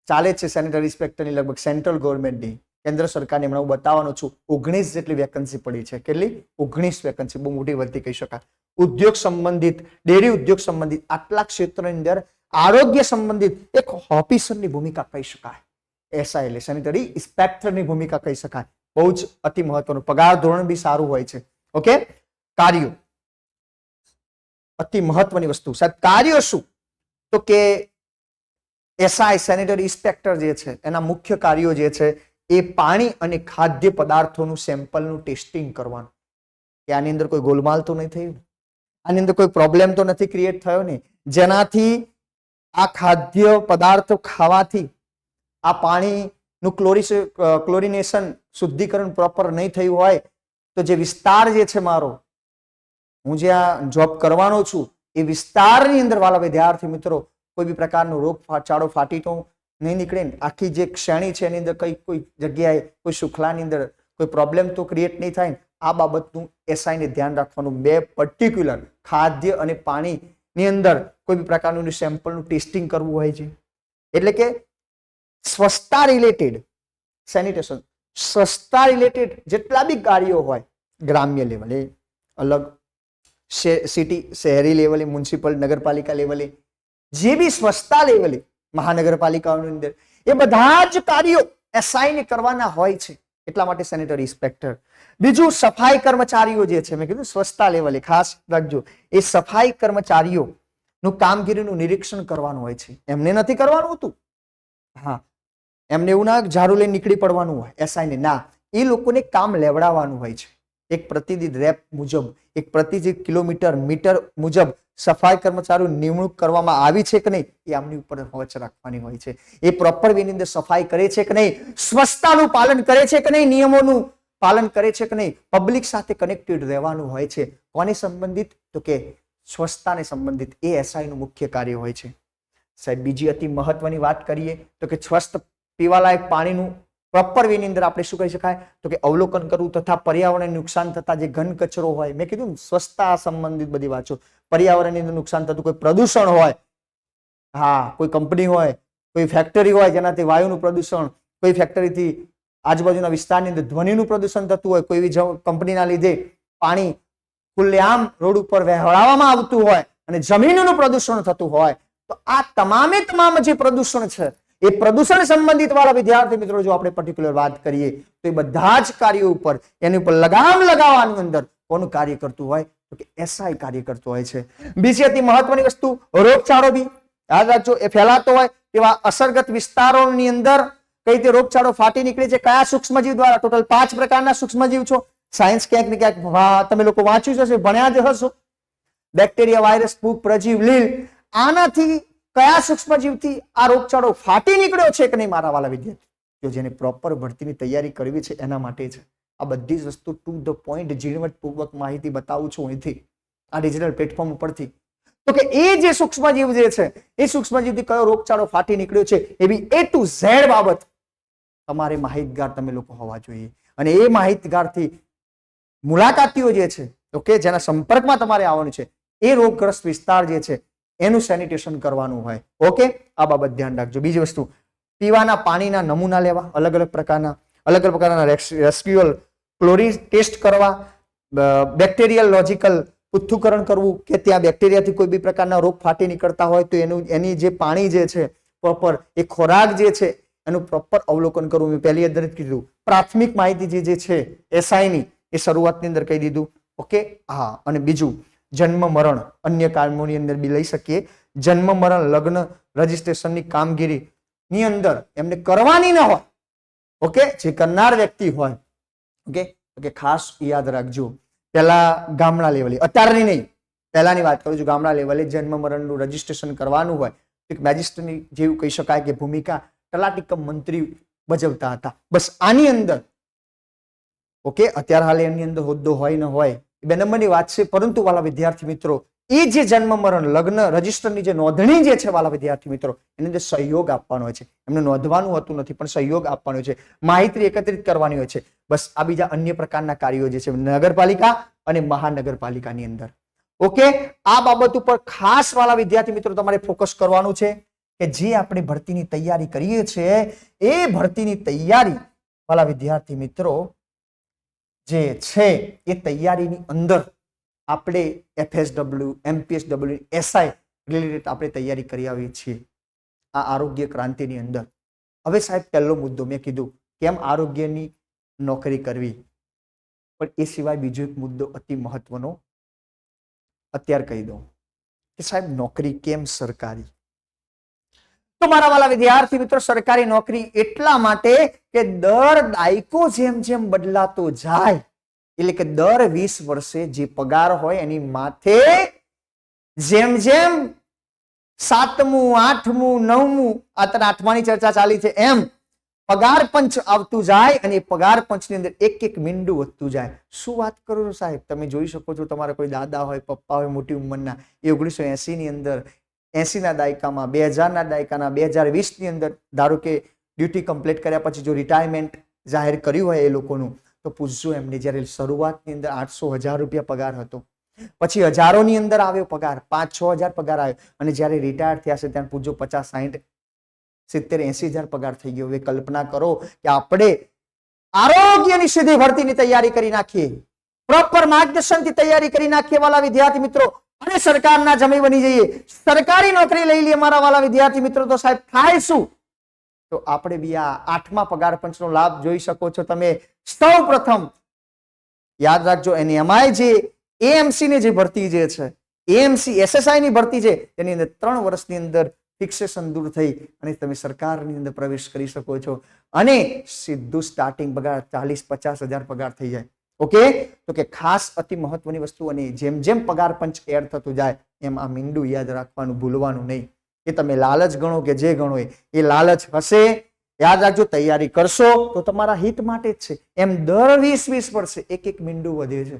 ચાલે છે. સેનેટરી ઇન્સ્પેક્ટરની લગભગ સેન્ટ્રલ ગવર્મેન્ટની, કેન્દ્ર સરકારની હમણાં હું બતાવવાનો છું, 19 જેટલી વેકન્સી પડી છે. કેટલી? 19 વેકન્સી, બહુ મોટી ભરતી કહી શકાય. ઉદ્યોગ સંબંધિત, ડેરી ઉદ્યોગ સંબંધિત આટલા ક્ષેત્રોની અંદર આરોગ્ય સંબંધિત એક ઓફિસરની ભૂમિકા કહી શકાય. એસઆઈ એટલે સેનેટરી ઇન્સ્પેક્ટરની ભૂમિકા કહી શકાય. બહુ જ અતિ મહત્વનું, પગાર ધોરણ બી સારું હોય છે. ઓકે, કાર્યો અતિ મહત્વની વસ્તુ. સાહેબ કાર્યો શું? તો કે એસઆઈ સેનેટરી ઇન્સ્પેક્ટર જે છે એના મુખ્ય કાર્યો જે છે એ પાણી અને ખાદ્ય પદાર્થોનું સેમ્પલનું ટેસ્ટિંગ કરવાનું. કે આની અંદર કોઈ ગોલમાલ તો નહીં થયું, આની અંદર કોઈ પ્રોબ્લેમ તો નથી ક્રિએટ થયો ને, જેનાથી આ ખાદ્ય પદાર્થો ખાવાથી આ પાણીનું ક્લોરિનેશન શુદ્ધિકરણ પ્રોપર નહીં થયું હોય તો જે વિસ્તાર જે છે મારો, હું જ્યાં જોબ કરવાનો છું એ વિસ્તારની અંદર વાલા વિદ્યાર્થી મિત્રો કોઈ બી પ્રકારનો રોગ ચાળો ફાટી તો નહીં નીકળે ને, આખી જે શ્રેણી છે એની અંદર કોઈ જગ્યાએ કોઈ શુક્લાની અંદર કોઈ પ્રોબ્લેમ તો ક્રિએટ નહીં થાય ને, આ બાબતનું એસઆઈને ધ્યાન રાખવાનું. 2 પર્ટિક્યુલર ખાદ્ય અને પાણીની અંદર કોઈ બી પ્રકારનું સેમ્પલનું ટેસ્ટિંગ કરવું હોય છે. એટલે કે સ્વચ્છતા રિલેટેડ સેનિટેશન, સ્વચ્છતા રિલેટેડ જેટલા બી કાર્યો હોય ગ્રામ્ય લેવલે, અલગ સિટી શહેરી લેવલે, મ્યુનિસિપલ નગરપાલિકા લેવલે, જે બી સ્વચ્છતા લેવલે મહાનગરપાલિકાઓની અંદર, એ બધા જ કાર્યો એસઆઈને કરવાના હોય છે. એટલા માટે સેનેટરી ઇન્સ્પેક્ટર. બીજું સફાઈ કર્મચારીઓ જે છે, મેં કીધું સ્વચ્છતા લેવલે ખાસ રાખજો, એ સફાઈ કર્મચારીઓ નું કામગીરીનું નિરીક્ષણ કરવાનું હોય છે. એમને નથી કરવાનું હોતું. હા, એમને એવું ના ઝાડુ લઈને નીકળી પડવાનું હોય એસઆઈ ને, ના, એ લોકોને કામ લેવડાવવાનું હોય છે. એક પ્રતિદિન રેપ મુજબ, એક પ્રતિદિન કિલોમીટર મીટર મુજબ સફાઈ કર્મચારીઓ નિમણૂક કરવામાં આવી છે કે નહીં એ આમની ઉપર વચ રાખવાની હોય છે. એ પ્રોપર વેની અંદર સફાઈ કરે છે કે નહીં, સ્વચ્છતાનું પાલન કરે છે કે નહીં, નિયમોનું પાલન કરે છે કે નહીં, પબ્લિક સાથે કનેક્ટેડ રહેવાનું હોય છે. કોને સંબંધિત? તો કે સ્વચ્છતાને સંબંધિત. એ એસઆઈ નું મુખ્ય કાર્ય હોય છે. સાહેબ બીજી અતિ મહત્વની વાત કરીએ તો કે સ્વસ્થ પીવાલાયક પાણીનું પ્રોપર વેની અંદર આપણે શું કહી શકાય તો કે અવલોકન કરવું તથા પર્યાવરણને નુકસાન થતા જે ઘન કચરો હોય, મેં કીધું સ્વચ્છતા સંબંધિત બધી વાતો, પર્યાવરણની અંદર નુકસાન થતું કોઈ પ્રદૂષણ હોય, હા, કોઈ કંપની હોય, કોઈ ફેક્ટરી હોય જેનાથી વાયુનું પ્રદૂષણ, કોઈ ફેક્ટરીથી આજુબાજુના વિસ્તારની અંદર ધ્વનિનું પ્રદૂષણ થતું હોય, કોઈ કંપનીના લીધે પાણી ખુલ્લેઆમ રોડ ઉપર વહેવાડવામાં આવતું હોય અને જમીનનું પ્રદૂષણ થતું હોય, તો આ તમામે તમામ જે પ્રદૂષણ છે એ પ્રદૂષણ સંબંધિત વાળા વિદ્યાર્થી મિત્રો જો આપણે પર્ટિક્યુલર વાત કરીએ તો એ બધા જ કાર્યો ઉપર એની ઉપર લગામ લગાવવાની અંદર કોનું કાર્ય કરતું હોય તો કે એસઆઈ કાર્ય કરતું હોય છે. બીજી અતિ મહત્વની વસ્તુ રોગચાળો બી યાદ રાખજો. એ ફેલાતો હોય એવા અસરગ્રસ્ત વિસ્તારોની અંદર કઈ રીતે રોગચાળો ફાટી નીકળે છે, કયા સૂક્ષ્મજીવ દ્વારા. ટોટલ 5 પ્રકારના સૂક્ષ્મજીવ છો. સાયન્સ ક્યાંક ને ક્યાંક તમે લોકો વાંચ્યું જ હશે, ભણ્યા જ હશો. બેક્ટેરિયા, વાયરસ, ફૂગ, પ્રજીવ, લીલ. આનાથી કયા સૂક્ષ્મજીવથી આ રોગચાળો ફાટી નીકળ્યો છે કે નહીં મારા વાલા વિદ્યાર્થીઓ, જેને પ્રોપર ભરતીની તૈયારી કરવી છે એના માટે છે. આ બધી જ વસ્તુ ટુ ધ પોઈન્ટ ઝીણવટપૂર્વક માહિતી બતાવું છું અહીંથી આ ડિજિટલ પ્લેટફોર્મ ઉપરથી. તો કે એ જે સૂક્ષ્મજીવ જે છે એ સૂક્ષ્મજીવથી કયો રોગચાળો ફાટી નીકળ્યો છે એવી A to Z બાબત તમારે માહિતગાર તમે લોકો હોવા જોઈએ. અને એ માહિતગારથી મુલાકાતીઓ જે છે ઓકે જેના સંપર્કમાં તમારે આવવાનું છે એ રોગગ્રસ્ત વિસ્તાર જે છે એનું સેનિટેશન કરવાનું હોય. ઓકે, આ બાબત ધ્યાન રાખજો. બીજી વસ્તુ, પીવાના પાણીના નમૂના લેવા, અલગ અલગ પ્રકારના રેસ્ક્યુઅલ ક્લોરીન ટેસ્ટ કરવા, બેક્ટેરિયલ લોજિકલ પૃથ્થકરણ કરવું કે ત્યાં બેક્ટેરિયાથી કોઈ બી પ્રકારના રોગ ફાટી નીકળતા હોય તો એની જે પાણી જે છે પ્રોપર, એ ખોરાક જે છે એનું પ્રોપર અવલોકન કરવું. મેં પહેલી અંદર કીધું પ્રાથમિક માહિતી જે છે એસઆઈની એ શરૂઆતની અંદર કહી દીધું. ઓકે, હા. અને બીજું જન્મ મરણ અન્ય કામોની અંદર બી લઈ શકીએ. જન્મ મરણ લગ્ન રજીસ્ટ્રેશનની કામગીરી ની અંદર એમને કરવાની ન હોય, ઓકે, જે કરનાર વ્યક્તિ હોય, ઓકે, ખાસ યાદ રાખજો. પેલા ગામડા લેવલે, અત્યારની નહીં, પહેલાની વાત કરું છું, ગામડા લેવલે જન્મ મરણનું રજીસ્ટ્રેશન કરવાનું હોય એક મેજિસ્ટ્રેટની જેવું કહી શકાય કે ભૂમિકા તલાટી કમ મંત્રી ભજવતા હતા. બસ આની અંદર ઓકે, અત્યારે હાલ એની અંદર હોદ્દો હોય ન હોય એ બે નંબરની વાત છે. પરંતુ વાલા વિદ્યાર્થી મિત્રો એ જે જન્મ મરણ લગ્ન રજીસ્ટરની જે નોંધણી જે છે વાલા વિદ્યાર્થી મિત્રો એની અંદર સહયોગ આપવાનો હોય છે. એમને નોંધવાનું હોતું નથી પણ સહયોગ આપવાનો હોય છે, માહિતી એકત્રિત કરવાની હોય છે. બસ આ બીજા અન્ય પ્રકારના કાર્યો જે છે નગરપાલિકા અને મહાનગરપાલિકાની અંદર. ઓકે, આ બાબત ઉપર ખાસ વાલા વિદ્યાર્થી મિત્રો તમારે ફોકસ કરવાનું છે કે જે આપણે ભરતીની તૈયારી કરીએ છીએ એ ભરતીની તૈયારી વાલા વિદ્યાર્થી મિત્રો જે છે એ તૈયારીની અંદર આપણે FSW, MPSW, SI રિલેટેડ આપણે તૈયારી કરી આવીએ છીએ આ આરોગ્ય ક્રાંતિની અંદર. હવે સાહેબ પહેલો મુદ્દો મેં કીધું કેમ આરોગ્યની નોકરી કરવી, પણ એ સિવાય બીજો એક મુદ્દો અતિ મહત્વનો અત્યારે કહી દઉં કે સાહેબ નોકરી કેમ સરકારી. તો મારા વાલા વિદ્યાર્થી મિત્રો સરકારી નોકરી એટલા માટે કે દર દાયકો જેમ જેમ બદલાતો જાય એટલે કે દર 20 વર્ષે જે પગાર હોય એની માથે જેમ જેમ 7મું 8મું 9મું અત્યારે 8માની ચર્ચા ચાલી છે એમ પગાર પંચ આવતું જાય અને એ પગાર પંચની અંદર એક એક મીંડું વધતું જાય. શું વાત કરું છું સાહેબ, તમે જોઈ શકો છો તમારા કોઈ દાદા હોય પપ્પા હોય મોટી ઉંમરના એ 1980 ની અંદર 80ના દાયકામાં 2000ના દાયકાના 2020 ની અંદર ધારો કે ડ્યુટી કમ્પ્લીટ કર્યા પછી જો રિટાયરમેન્ટ જાહેર કર્યું હોય એ લોકોનું તો પૂછજો એમને જ્યારે શરૂઆતની અંદર 800-1000 રૂપિયા પગાર હતો, પછી હજારોની અંદર આવ્યો પગાર, 5-6 હજાર પગાર આવ્યો અને જ્યારે રિટાયર થયા છે ત્યાં પૂછજો 50-60-70-80 હજાર પગાર થઈ ગયો. હવે કલ્પના કરો કે આપણે આરોગ્યની સીધી ભરતીની તૈયારી કરી નાખીએ, પ્રોપર માર્ગદર્શનથી તૈયારી કરી નાખીએ વાલા વિદ્યાર્થી મિત્રો અને સરકારના જમી બની જઈએ, સરકારી નોકરી લઈ લઈએ મારા વાલા વિદ્યાર્થી મિત્રો, તો સાહેબ થાય શું? તો આપણે બી આ 8મા પગાર પંચનો લાભ જોઈ શકો છો તમે. સૌ પ્રથમ યાદ રાખજો એની એમાંય જે AMC ની જે ભરતી જે છે એએમસી એસએસઆઈ ની ભરતી છે તેની અંદર 3 વર્ષની અંદર ફિક્સેશન દૂર થઈ અને તમે સરકારની અંદર પ્રવેશ કરી શકો છો અને સીધું સ્ટાર્ટિંગ પગાર 40-50 હજાર પગાર થઈ જાય. ઓકે, તો કે ખાસ અતિ મહત્વની વસ્તુ. અને જેમ જેમ પગાર પંચ એડ થતું જાય એમ આ મીંડું યાદ રાખવાનું ભૂલવાનું નહીં. એ તમે લાલચ ગણો કે જે ગણો એ લાલચ હશે. યાદ રાખજો, તૈયારી કરશો તો તમારા હિત માટે જ છે. એમ દર 20 વર્ષે એક મીંડું વધે છે.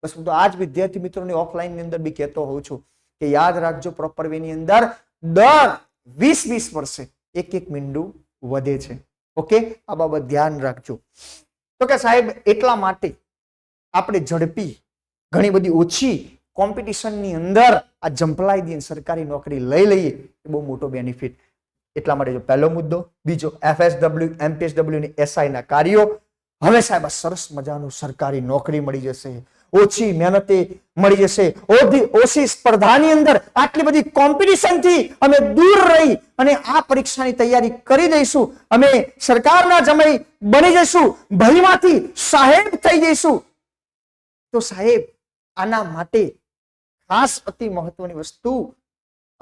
બસ હું તો આ જ વિદ્યાર્થી મિત્રોને ઓફલાઈન ની અંદર બી કહેતો હોઉં છું કે યાદ રાખજો, પ્રોપર વે ની અંદર દર 20 વર્ષે એક મીંડું વધે છે. ઓકે, આ બાબત ધ્યાન રાખજો. તો કે સાહેબ એટલા માટે આપણે ઝડપી ઘણી બધી ઓછી કોમ્પિટિશન ની અંદર આ જંપલાઈ દઈને સરકારી નોકરી લઈ લઈએ એ બહુ મોટો બેનિફિટ. એટલા માટે જો પહેલો મુદ્દો. બીજો, એફએસડબલ્યુ એમપીએસડબલ્યુ ની એસઆઈ ના કાર્યો. હવે સાહેબ સરસ મજાનું સરકારી નોકરી મળી જશે, ઓછી મહેનતે મળી જશે, ઓછી સ્પર્ધાની અંદર આટલી બધી કોમ્પિટિશન થી અમે દૂર રહી અને આ પરીક્ષાની તૈયારી કરી દઈશું. અમે સરકારના જમાઈ બની જઈશું, ભયમાંથી સાહેબ થઈ જઈશું. તો સાહેબ આના માટે ખાસ અતિ મહત્વની વસ્તુ,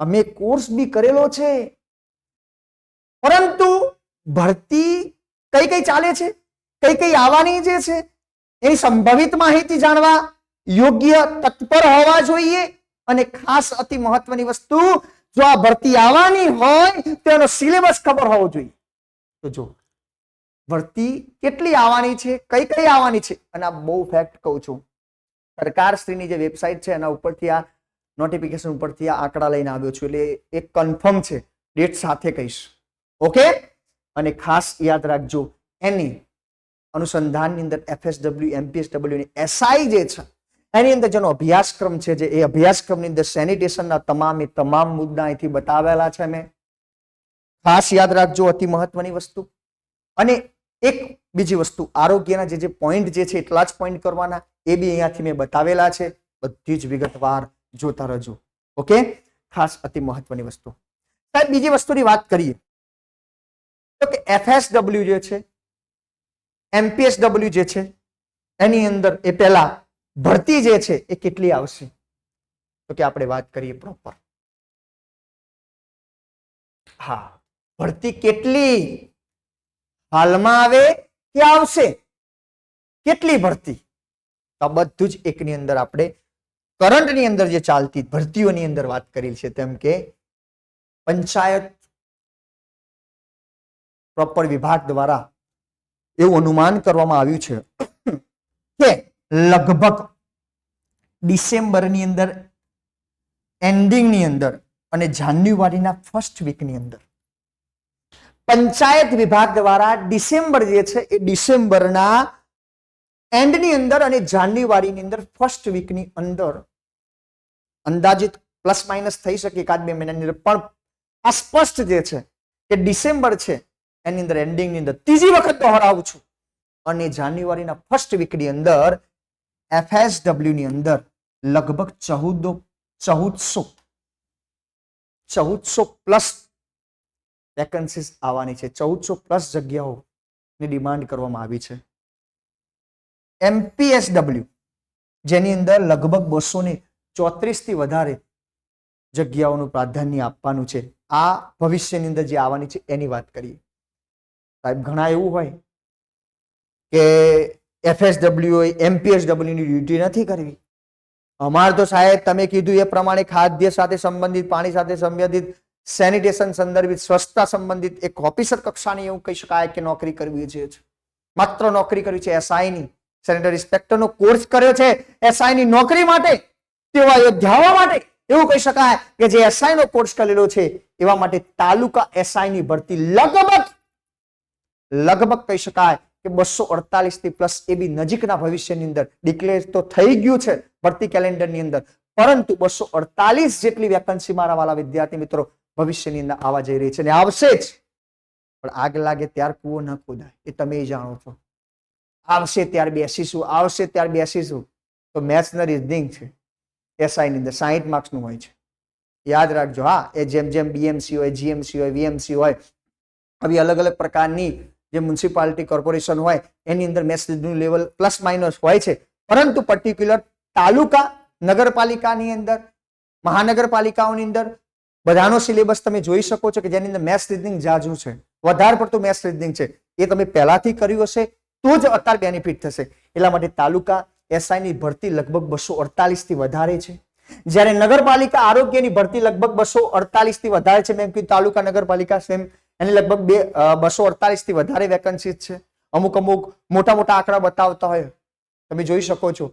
અમે કોર્સ બી કરેલો છે, પરંતુ ભરતી કઈ કઈ ચાલે છે, કઈ કઈ આવવાની જે છે એની સંભવિત માહિતી જાણવા યોગ્ય તત્પર હોવા જોઈએ. અને ખાસ અતિ મહત્વની વસ્તુ, જો આ ભરતી આવવાની હોય તો એનો સિલેબસ ખબર હોવો જોઈએ. તો જો ભરતી કેટલી આવવાની છે, કઈ કઈ આવવાની છે, અને આ બહુ ફેક્ટ કહું છું, સરકારશ્રીની જે વેબસાઇટ છે એના ઉપરથી આ નોટિફિકેશન ઉપરથી આ આંકડા લઈને આવ્યો છું, એટલે એક કન્ફર્મ છે, ડેટ સાથે કહીશ. ઓકે, અને ખાસ યાદ રાખજો, એની અનુસંધાનની અંદર એફએસડબલ્યુ એમપીએસડબલ્યુ ની એસઆઈ જે છે એની અંદર જેનો અભ્યાસક્રમ છે, જે એ અભ્યાસક્રમની અંદર સેનિટેશનના તમામ મુદ્દા અહીંથી બતાવેલા છે. મેં ખાસ યાદ રાખજો, અતિ મહત્વની વસ્તુ. અને એક બીજી વસ્તુ, આરોગ્યના જે પોઈન્ટ જે છે એટલા જ પોઈન્ટ કરવાના, એ બી અહીંયાથી મેં બતાવેલા છે. બધી જ વિગતવાર જોતા રહેજો. ઓકે, ખાસ અતિ મહત્વની વસ્તુ. સાહેબ બીજી વસ્તુની વાત કરીએ તો કે એફએસડબલ્યુ જે છે, એમપીએસડબલ્યુ જે છે, એની અંદર એ પહેલા ભરતી જે છે એ કેટલી આવશે? તો કે આપણે વાત કરીએ પ્રોપર. હા, ભરતી કેટલી હાલમાં આવે કે આવશે, કેટલી ભરતી, આ બધું જ એકની અંદર આપણે કરંટની અંદર જે ચાલતી ભરતીઓની અંદર વાત કરી છે. તેમ કે પંચાયત પ્રોપર વિભાગ દ્વારા એવું અનુમાન કરવામાં આવ્યું છે કે લગભગ ડિસેમ્બરની અંદર એન્ડિંગની અંદર અને જાન્યુઆરીના ફર્સ્ટ વીકની અંદર પંચાયત વિભાગ દ્વારા ડિસેમ્બર જે છે એ ડિસેમ્બરના એન્ડની અંદર અને જાન્યુઆરીની અંદર ફર્સ્ટ વીકની અંદર અંદાજિત પ્લસ માઇનસ થઈ શકે એકાદ બે મહિનાની અંદર, પણ આ સ્પષ્ટ જે છે કે ડિસેમ્બર છે એની અંદર એન્ડિંગની અંદર ત્રીજી વખત દોહરાવું છું, અને જાન્યુઆરીના ફર્સ્ટ વીકની અંદર એફએસડબલ્યુ ની અંદર લગભગ 1400 પ્લસ વેકન્સીસ આવવાની છે. 1400 પ્લસ જગ્યાઓની ડિમાન્ડ કરવામાં આવી છે. એમપીએસડબલ્યુ જેની અંદર લગભગ 234 થી વધારે જગ્યાઓનું પ્રાધાન્ય આપવાનું છે. આ ભવિષ્યની અંદર જે આવવાની છે એની વાત કરીએ. સાહેબ ઘણા એવું હોય કે એફએસડબલ્યુ એમપીએસડબલ્યુ ની ડ્યુટી નથી કરવી. અમારે તો સાહેબ તમે કીધું એ પ્રમાણે ખાદ્ય સાથે સંબંધિત, પાણી સાથે સંબંધિત, સેનિટેશન સંદર્ભિત, સ્વચ્છતા સંબંધિત એક ઓફિસર કક્ષાની એવું કહી શકાય કે નોકરી કરવી છે. માત્ર નોકરી કરવી છે એસઆઈ ની, સેનેટરી ઇન્સ્પેક્ટરનો કોર્સ કર્યો છે એસઆઈ ની નોકરી માટે, તેવા યોદ્ધાઓ માટે એવું કહી શકાય કે જે એસઆઈ નો કોર્સ કરેલો છે એવા માટે તાલુકા એસઆઈ ની ભરતી લગભગ કહી શકાય કે 248 થી પ્લસ એ બી નજીકના ભવિષ્યની અંદર ડિક્લેર તો થઈ ગયું છે ભરતી કેલેન્ડરની અંદર, પરંતુ 248 જેટલી વેકન્સી મારા વાલા વિદ્યાર્થી મિત્રો ભવિષ્યની અંદર આવવા જઈ રહી છે અને આવશે જ. પણ આગ લાગે ત્યાર કૂવો ન ખોદાય, એ તમે જાણો છો. આવશે ત્યાર બેસીશું, આવશે ત્યાર બેસીશું. તો મેથ્સ ના રીઝનિંગ છે એસઆઈ ની અંદર 60 માર્ક્સનું હોય છે, યાદ રાખજો. હા, એ જેમ જેમ બીએમસી હોય, જીએમસી હોય, વીએમસી હોય, આવી અલગ અલગ પ્રકારની જે મ્યુનિસિપાલિટી કોર્પોરેશન હોય એની અંદર મેથ્સ નું લેવલ પ્લસ માઇનસ હોય છે, પરંતુ પર્ટિક્યુલર તાલુકા નગરપાલિકાની અંદર મહાનગરપાલિકાઓની અંદર બધાનો સિલેબસ તમે જોઈ શકો છો કે જેની અંદર મેથ્સ રીઝનિંગ જાજુ છે, વધારે પડતું મેથ્સ રીઝનિંગ છે. એ તમે પહેલાથી કર્યું હશે તો જ અત્યારે બેનિફિટ થશે. એટલા માટે તાલુકા એસઆઈ ની ભરતી લગભગ 248 થી વધારે છે, જ્યારે નગરપાલિકા આરોગ્યની ભરતી લગભગ 248 થી વધારે છે. મેં કીધું તાલુકા નગરપાલિકા સેમ એની લગભગ 248 થી વધારે વેકન્સી છે. અમુક મોટા મોટા આંકડા બતાવતા હોય તમે જોઈ શકો છો.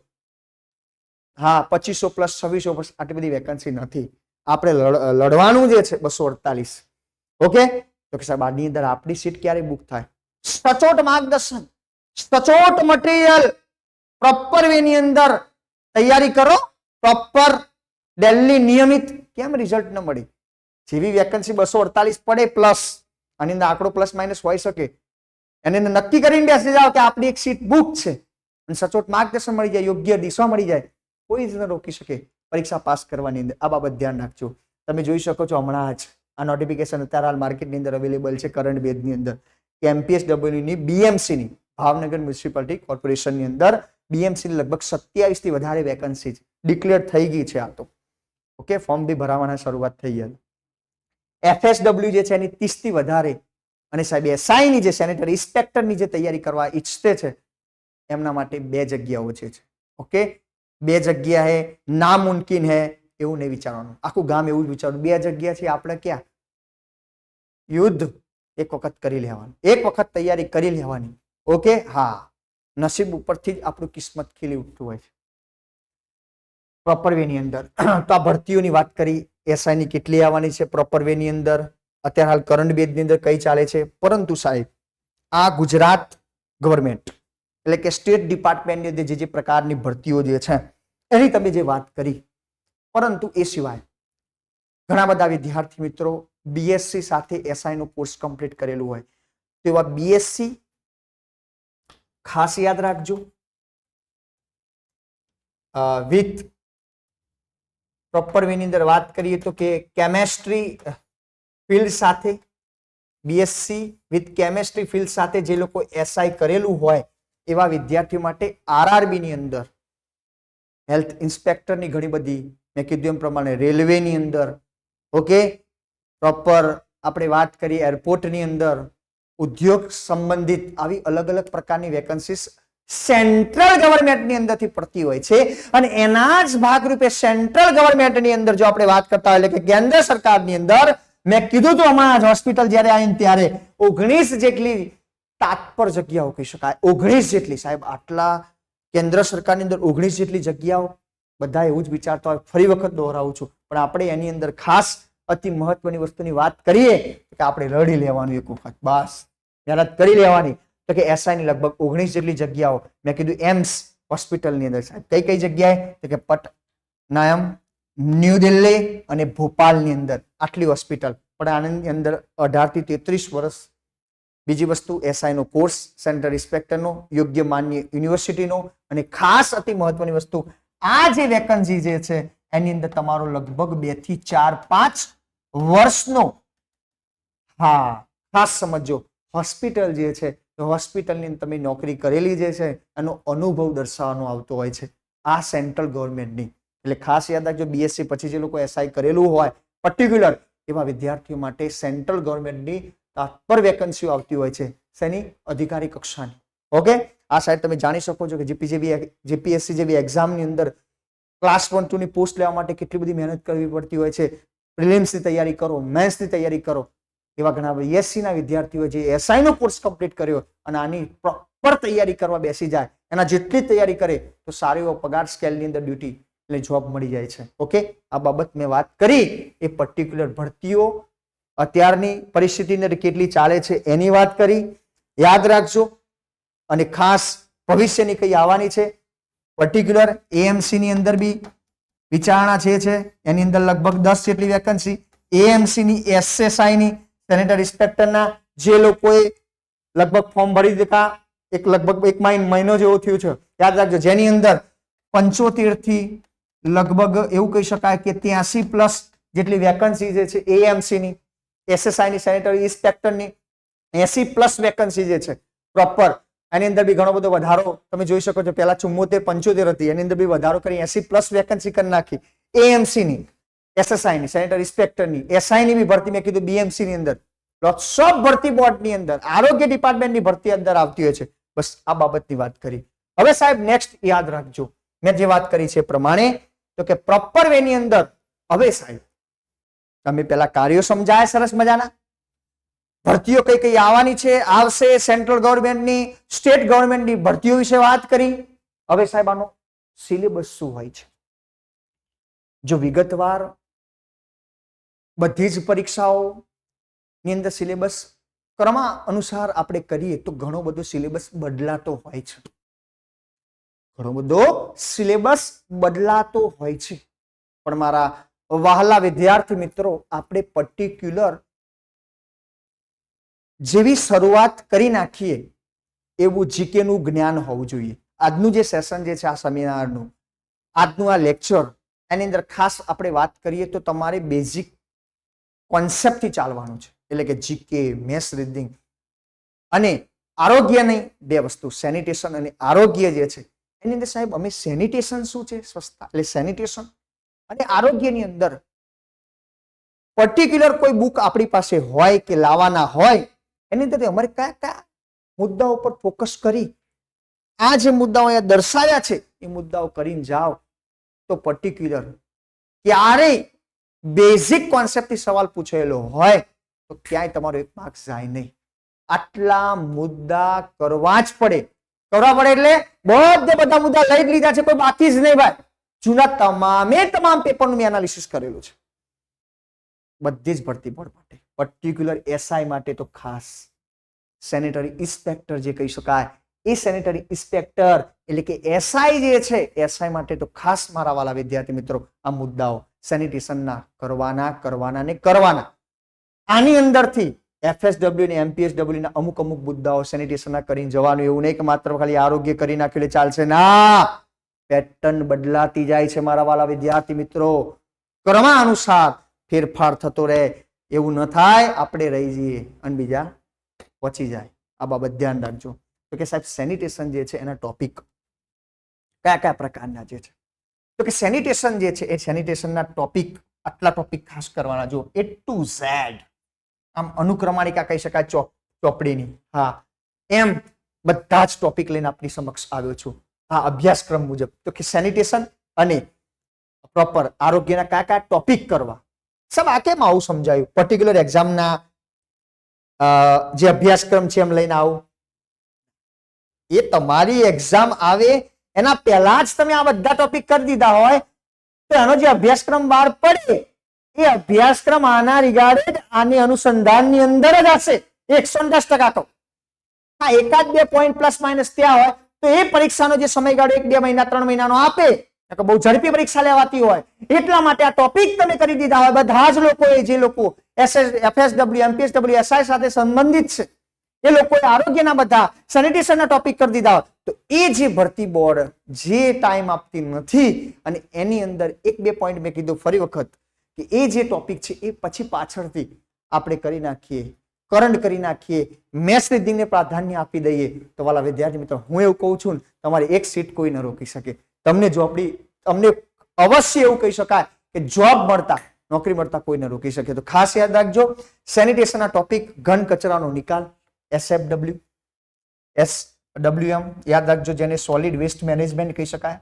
હા, 2500 પ્લસ 2600 પ્લસ આટલી બધી વેકન્સી નથી. આપણે લડવાનું જે છે 248. ઓકે, તો કે સાહેબ આની અંદર આપણી સીટ ક્યારે બુક થાય? સચોટ માર્ગદર્શન, સચોટ મટીરિયલ, પ્રોપર વેની અંદર તૈયારી કરો, પ્રોપર ડેલી નિયમિત. કેમ રિઝલ્ટ ન મળી? જેવી વેકન્સી 248 પડે પ્લસ, આની અંદર આંકડો પ્લસ માઇનસ હોઈ શકે, એને નક્કી કરીને બેસી જાઓ કે આપણી એક સીટ બુક છે અને સચોટ માર્ગદર્શન મળી જાય, યોગ્ય દિશા મળી જાય, કોઈ જ ન રોકી શકે પરીક્ષા પાસ કરવાની અંદર. આ બાબત ધ્યાન રાખજો. તમે જોઈ શકો છો હમણાં જ આ નોટિફિકેશન અત્યારે હાલ માર્કેટની અંદર અવેલેબલ છે કરંટ બેઝની અંદર કે MPSW ની BMC ની ભાવનગર મ્યુનિસિપાલિટી કોર્પોરેશનની અંદર BMC ની લગભગ 27 થી વધારે વેકન્સી ડિક્લેર થઈ ગઈ છે. આ તો ઓકે, ફોર્મ બી ભરાવાના શરૂઆત થઈ ગયા. FSW જે છે એની 30 થી વધારે, અને સાહેબ SI ની જે સેનેટરી ઇન્સ્પેક્ટરની જે તૈયારી કરવા ઈચ્છતે છે એમના માટે 2 જગ્યાઓ છે. ઓકે, 2 જગ્યા હે, નામુમકિન હે એવું નહીં વિચારવાનું. આખું ગામ એવું જ વિચારવાનું 2 જગ્યા છે, આપણે ક્યાં યુદ્ધ એક વખત કરી લેવાનું, એક વખત તૈયારી કરી લેવાની. ઓકે, હા, નસીબ ઉપરથી જ આપણું કિસ્મત ખીલી ઉઠતું હોય છે પ્રોપર વે ની અંદર. તો આ ભરતીઓની વાત કરી, SI ની કેટલી આવવાની છે પ્રોપર વે ની અંદર, અત્યારે હાલ કરંટ બેઝ ની અંદર કઈ ચાલે છે. પરંતુ સાહેબ આ ગુજરાત ગવર્મેન્ટ એટલે કે સ્ટેટ ડિપાર્ટમેન્ટની અંદર જે પ્રકારની ભરતીઓ જે છે એની તમે જે વાત કરી, પરંતુ એ સિવાય ઘણા બધા વિદ્યાર્થી મિત્રો BSc સાથે SI નો કોર્સ કમ્પ્લીટ કરેલું હોય તો એવા BSc ખાસ યાદ રાખજો વિથ પ્રોપર વે ની અંદર વાત કરીએ તો કે કેમેસ્ટ્રી ફિલ્ડ સાથે, BSc વિથ કેમેસ્ટ્રી ફિલ્ડ સાથે જે લોકો SI કરેલું હોય એવા વિદ્યાર્થીઓ માટે RRB ની અંદર હેલ્થ ઇન્સ્પેક્ટરની ઘણી બધી, મેં કીધું એમ પ્રમાણે રેલવેની અંદર, ઓકે, પ્રોપર આપણે વાત કરીએ એરપોર્ટની અંદર, ઉદ્યોગ સંબંધિત આવી અલગ અલગ પ્રકારની વેકન્સીસ સેન્ટ્રલ ગવર્મેન્ટની અંદરથી પડતી હોય છે. અને એના જ ભાગરૂપે સેન્ટ્રલ ગવર્મેન્ટની અંદર જો આપણે વાત કરતા હોય એટલે કે કેન્દ્ર સરકારની અંદર, મેં કીધું તો હમણાં જ હોસ્પિટલ જ્યારે આવી ત્યારે 19 જેટલી તાત્પર જગ્યાઓ કહી શકાય, 19 જેટલી. સાહેબ આટલા કેન્દ્ર સરકારની અંદર 19 જેટલી જગ્યાઓ, બધા એવું જ વિચારતા હોય, ફરી વખત દોહરાવું છું, પણ આપણે એની અંદર ખાસ અતિ મહત્વની વસ્તુની વાત કરીએ કે આપણે લડી લેવાનું એક વખત, બસ મહેનત કરી લેવાની. તો કે SI ની લગભગ 19 જેટલી જગ્યાઓ, મેં કીધું એમ્સ હોસ્પિટલની અંદર. સાહેબ કઈ કઈ જગ્યાએ? તો કે પટનાયમ, ન્યૂ દિલ્હી અને ભોપાલની અંદર આટલી હોસ્પિટલ. પણ આની અંદર 18 થી 33 વર્ષ. બીજી વસ્તુ SI નો કોર્સ સેન્ટર ઇન્સ્પેક્ટરનો, યોગ્ય માન્ય યુનિવર્સિટીનો, અને ખાસ અતિ મહત્વની વસ્તુ આ જે વેકન્સી જે છે એની અંદર તમારો લગભગ 2 થી 4-5 વર્ષનો, હા ખાસ સમજો, હોસ્પિટલ જે છે તો હોસ્પિટલની તમે નોકરી કરેલી જે છે એનો અનુભવ દર્શાવવાનો આવતો હોય છે આ સેન્ટ્રલ ગવર્મેન્ટની. એટલે ખાસ યાદ રાખજો, BSc પછી જે લોકો SI કરેલું હોય પર્ટિક્યુલર એવા વિદ્યાર્થીઓ માટે સેન્ટ્રલ ગવર્મેન્ટની તાત્પર વેકન્સીઓ આવતી હોય છે. શેની? અધિકારી કક્ષાની. ઓકે, આ સાઈડ તમે જાણી શકો છો કે GPSC જેવી એક્ઝામની અંદર ક્લાસ 1-2 ની પોસ્ટ લેવા માટે કેટલી બધી મહેનત કરવી પડતી હોય છે. પ્રિલિમ્સની તૈયારી કરો, મેન્સની તૈયારી કરો. એવા ઘણા BSc ના વિદ્યાર્થીઓ જે SI નો કોર્સ કમ્પ્લીટ કર્યો અને આની પ્રોપર તૈયારી કરવા બેસી જાય, એના જેટલી તૈયારી કરે તો સારો એવો પગાર સ્કેલની અંદર ડ્યુટી એટલે જોબ મળી જાય છે. ઓકે, આ બાબત મેં વાત કરી એ પર્ટિક્યુલર ભરતીઓ અત્યારની પરિસ્થિતિની અંદર કેટલી ચાલે છે એની વાત કરી, યાદ રાખજો. અને ખાસ ભવિષ્યની કઈ આવવાની છે પર્ટિક્યુલર AMC ની અંદર બી વિચારણા છે એની અંદર લગભગ 10 જેટલી વેકન્સી, AMC ની, SSI ની, સેનેટરી ઇન્સ્પેક્ટરના જે લોકોએ લગભગ ફોર્મ ભરી દેતા લગભગ 1 મહિનો જેવો થયું છે, યાદ રાખજો, જેની અંદર 75 થી લગભગ એવું કહી શકાય કે 83+ જેટલી વેકન્સી જે છે AMC ની, SSI ની, સેનેટરી ઇન્સ્પેક્ટરની 80+ વેકન્સી જે છે પ્રોપર, એની અંદર બી ઘણો બધો વધારો તમે જોઈ શકો છો. પહેલા 74-75 હતી, એની અંદર બી વધારો કરી 80+ વેકન્સી કરી નાખી AMC ની. SSI ની, સેનેટરી ઇન્સ્પેક્ટર ની, SI ની બી ભરતી મેં કીધું BMC ની અંદર, લોટ્સ ઓફ ભરતી બોર્ડ ની અંદર, આરોગ્ય ડિપાર્ટમેન્ટ ની ભરતી અંદર આવતી હોય છે. બસ આ બાબતની વાત કરી. હવે સાહેબ નેક્સ્ટ યાદ રાખજો, મેં જે વાત કરી છે પ્રમાણે, તો કે પ્રોપર વે ની અંદર હવે સાહેબ તમે પેલા કાર્યો સમજાયા સરસ મજાના, ભરતીઓ કઈ કઈ આવવાની છે, આવશે, સેન્ટ્રલ ગવર્મેન્ટની, સ્ટેટ ગવર્મેન્ટની ભરતીઓ વિશે વાત કરી. હવે સાહેબ આનો સિલેબસ શું હોય છે, જો વિગતવાર બધી જ પરીક્ષાઓ ની અંદર સિલેબસ ક્રમ અનુસાર આપણે કરીએ તો ઘણો બધો સિલેબસ બદલાતો હોય છે, ઘણો બધો સિલેબસ બદલાતો હોય છે. પણ મારા વહાલા વિદ્યાર્થી મિત્રો, આપણે પર્ટિક્યુલર જેવી શરૂઆત કરી નાખીએ એવું જીકે નું જ્ઞાન હોવું જોઈએ. આજનું જે સેશન જે છે, આ સેમિનારનું આજનું આ લેક્ચર, એની અંદર ખાસ આપણે વાત કરીએ તો તમારે બેઝિક કોન્સેપ્ટ થી ચાલવાનું છે. એટલે કે જીકે, મેથ્સ, રીડિંગ અને આરોગ્યની બે વસ્તુ, સેનિટેશન અને આરોગ્ય જે છે એની અંદર સાહેબ અમે સેનિટેશન શું છે, સ્વચ્છતા એટલે સેનિટેશન અને આરોગ્યની અંદર પર્ટિક્યુલર કોઈ બુક આપણી પાસે હોય કે લાવવાના હોય, એની અંદર અમારે કયા કયા મુદ્દાઓ પર ફોકસ કરી આ જે મુદ્દાઓ અહીંયા દર્શાવ્યા છે એ મુદ્દાઓ કરીને જાઓ તો પર્ટિક્યુલર ક્યારેય બેઝિક કોન્સેપ્ટથી સવાલ પૂછેલો હોય તો ક્યાંય તમારો એક માર્ક જાય નહીં. આટલા મુદ્દા કરવા જ પડે. કરવા પડે એટલે બધા મુદ્દા લઈ જ લીધા છે, કોઈ બાકી જ નહીં ભાઈ. જૂના તમામ પેપરનું મેં એનાલિસિસ કરેલું છે બધી જ ભરતી બોર્ડ માટે, પર્ટિક્યુલર SI માટે તો ખાસ સેનેટરી ઇન્સ્પેક્ટર જે કહી શકાય, એ સેનેટરી ઇન્સ્પેક્ટર એટલે કે SI જે છે, SI માટે તો ખાસ મારા વાલા વિદ્યાર્થી મિત્રો આ મુદ્દાઓ સેનિટેશનના કરવાના. આની અંદરથી FSW અને MPSW ના અમુક મુદ્દાઓ સેનિટેશનના કરીને જવાનું, એવું નહીં કે માત્ર ખાલી આરોગ્ય કરી નાખેલું ચાલશે ના. પેટર્ન બદલાતી જાય છે મારા વાલા વિદ્યાર્થી મિત્રો, ક્રમાનુસાર ફેરફાર થતો રહે, એવું ન થાય આપણે રહી જઈએ અને બીજા પહોંચી જાય. આ બાબત ધ્યાન રાખજો. તો કે સાહેબ સેનિટેશન જે છે એના ટોપિક કયા કયા પ્રકારના જે છે, તો કે સેનિટેશન જે છે એ સેનિટેશનના ટોપિક, આટલા ટોપિક ખાસ કરવાના. જો A to Z આમ અનુક્રમાણિકા કહી શકાય ચોપડીની, હા એમ બધા જ ટોપિક લઈને આપણી સમક્ષ આવ્યો છું આ અભ્યાસક્રમ મુજબ. તો કે સેનિટેશન અને પ્રોપર આરોગ્યના કયા કયા ટોપિક કરવા. સબ આ કેમ આવું સમજાયું, પર્ટિક્યુલર એક્ઝામના જે અભ્યાસક્રમ છે એમ લઈને આવું, એ તમારી એક્ઝામ આવે એના પહેલા જ તમે આ બધા ટોપિક કરી દીધા હોય તો એનો જે અભ્યાસક્રમ બહાર પડે એ અભ્યાસક્રમ આના રિગાર્ડેડ આની અનુસંધાનની અંદર જ હશે 110%. તો હા, એકાદ બે પોઈન્ટ પ્લસ માઇનસ ત્યાં હોય તો એ પરીક્ષાનો જે સમયગાળો 1-2 મહિના 3 મહિનાનો આપે, બહુ ઝડપી પરીક્ષા લેવાતી હોય એટલા માટે આ ટોપિક તમે કરી દીધા હોય. બધા જ લોકોએ, જે લોકો FSW, MPSW, SI સાથે સંબંધિત છે એ લોકોએ આરોગ્યના બધા સેનિટેશનના ટોપિક કરી દીધા હોય તો એ જે ભરતી બોર્ડ જે ટાઈમ આપતી નથી અને એની અંદર 1-2 પોઈન્ટ મેં કીધું ફરી વખત કે એ જે ટોપિક છે એ પછી પાછળથી આપણે કરી નાખીએ, કરંટ કરી નાખીએ, મેથ્સ રીડિંગને પ્રાધાન્ય આપી દઈએ તો વાલા વિદ્યાર્થી મિત્રો, હું એવું કહું છું તમારી એક સીટ કોઈ ન રોકી શકે. તમને અવશ્ય એવું કહી શકાય કે જોબ મળતા, નોકરી મળતા કોઈ ન રોકી શકે. તો ખાસ યાદ રાખજો સેનિટેશનના ટોપિક, ઘન કચરાનો નિકાલ, SFW, SWM યાદ રાખજો, જેને સોલિડ વેસ્ટ મેનેજમેન્ટ કહી શકાય,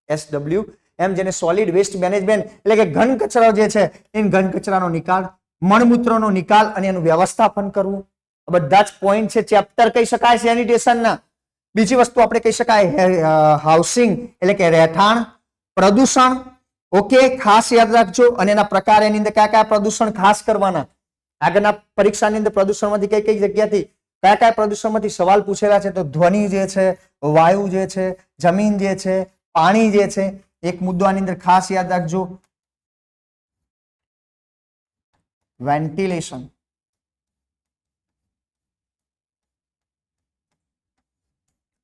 SWM જેને સોલિડ વેસ્ટ મેનેજમેન્ટ એટલે કે ઘન કચરો જે છે એ ઘન કચરાનો નિકાલ, મળમૂત્રનો નિકાલ અને એનું વ્યવસ્થાપન કરવું, બધા જ પોઈન્ટ છે. ચેપ્ટર કહી શકાય સેનિટેશનના. બીજી વસ્તુ આપણે કહી શકાય હાઉસિંગ એટલે કે રહેઠાણ, પ્રદૂષણ. ઓકે, ખાસ યાદ રાખજો. અને એના પ્રકાર, એની અંદર કયા કયા પ્રદૂષણ ખાસ કરવાના. આગળના પરીક્ષાની અંદર પ્રદૂષણમાંથી કઈ કઈ જગ્યાથી કયા કયા પ્રદૂષણમાંથી સવાલ પૂછેલા છે તો ધ્વનિ જે છે, વાયુ જે છે, જમીન જે છે, પાણી જે છે. એક મુદ્દો આની અંદર ખાસ યાદ રાખજો, વેન્ટિલેશન.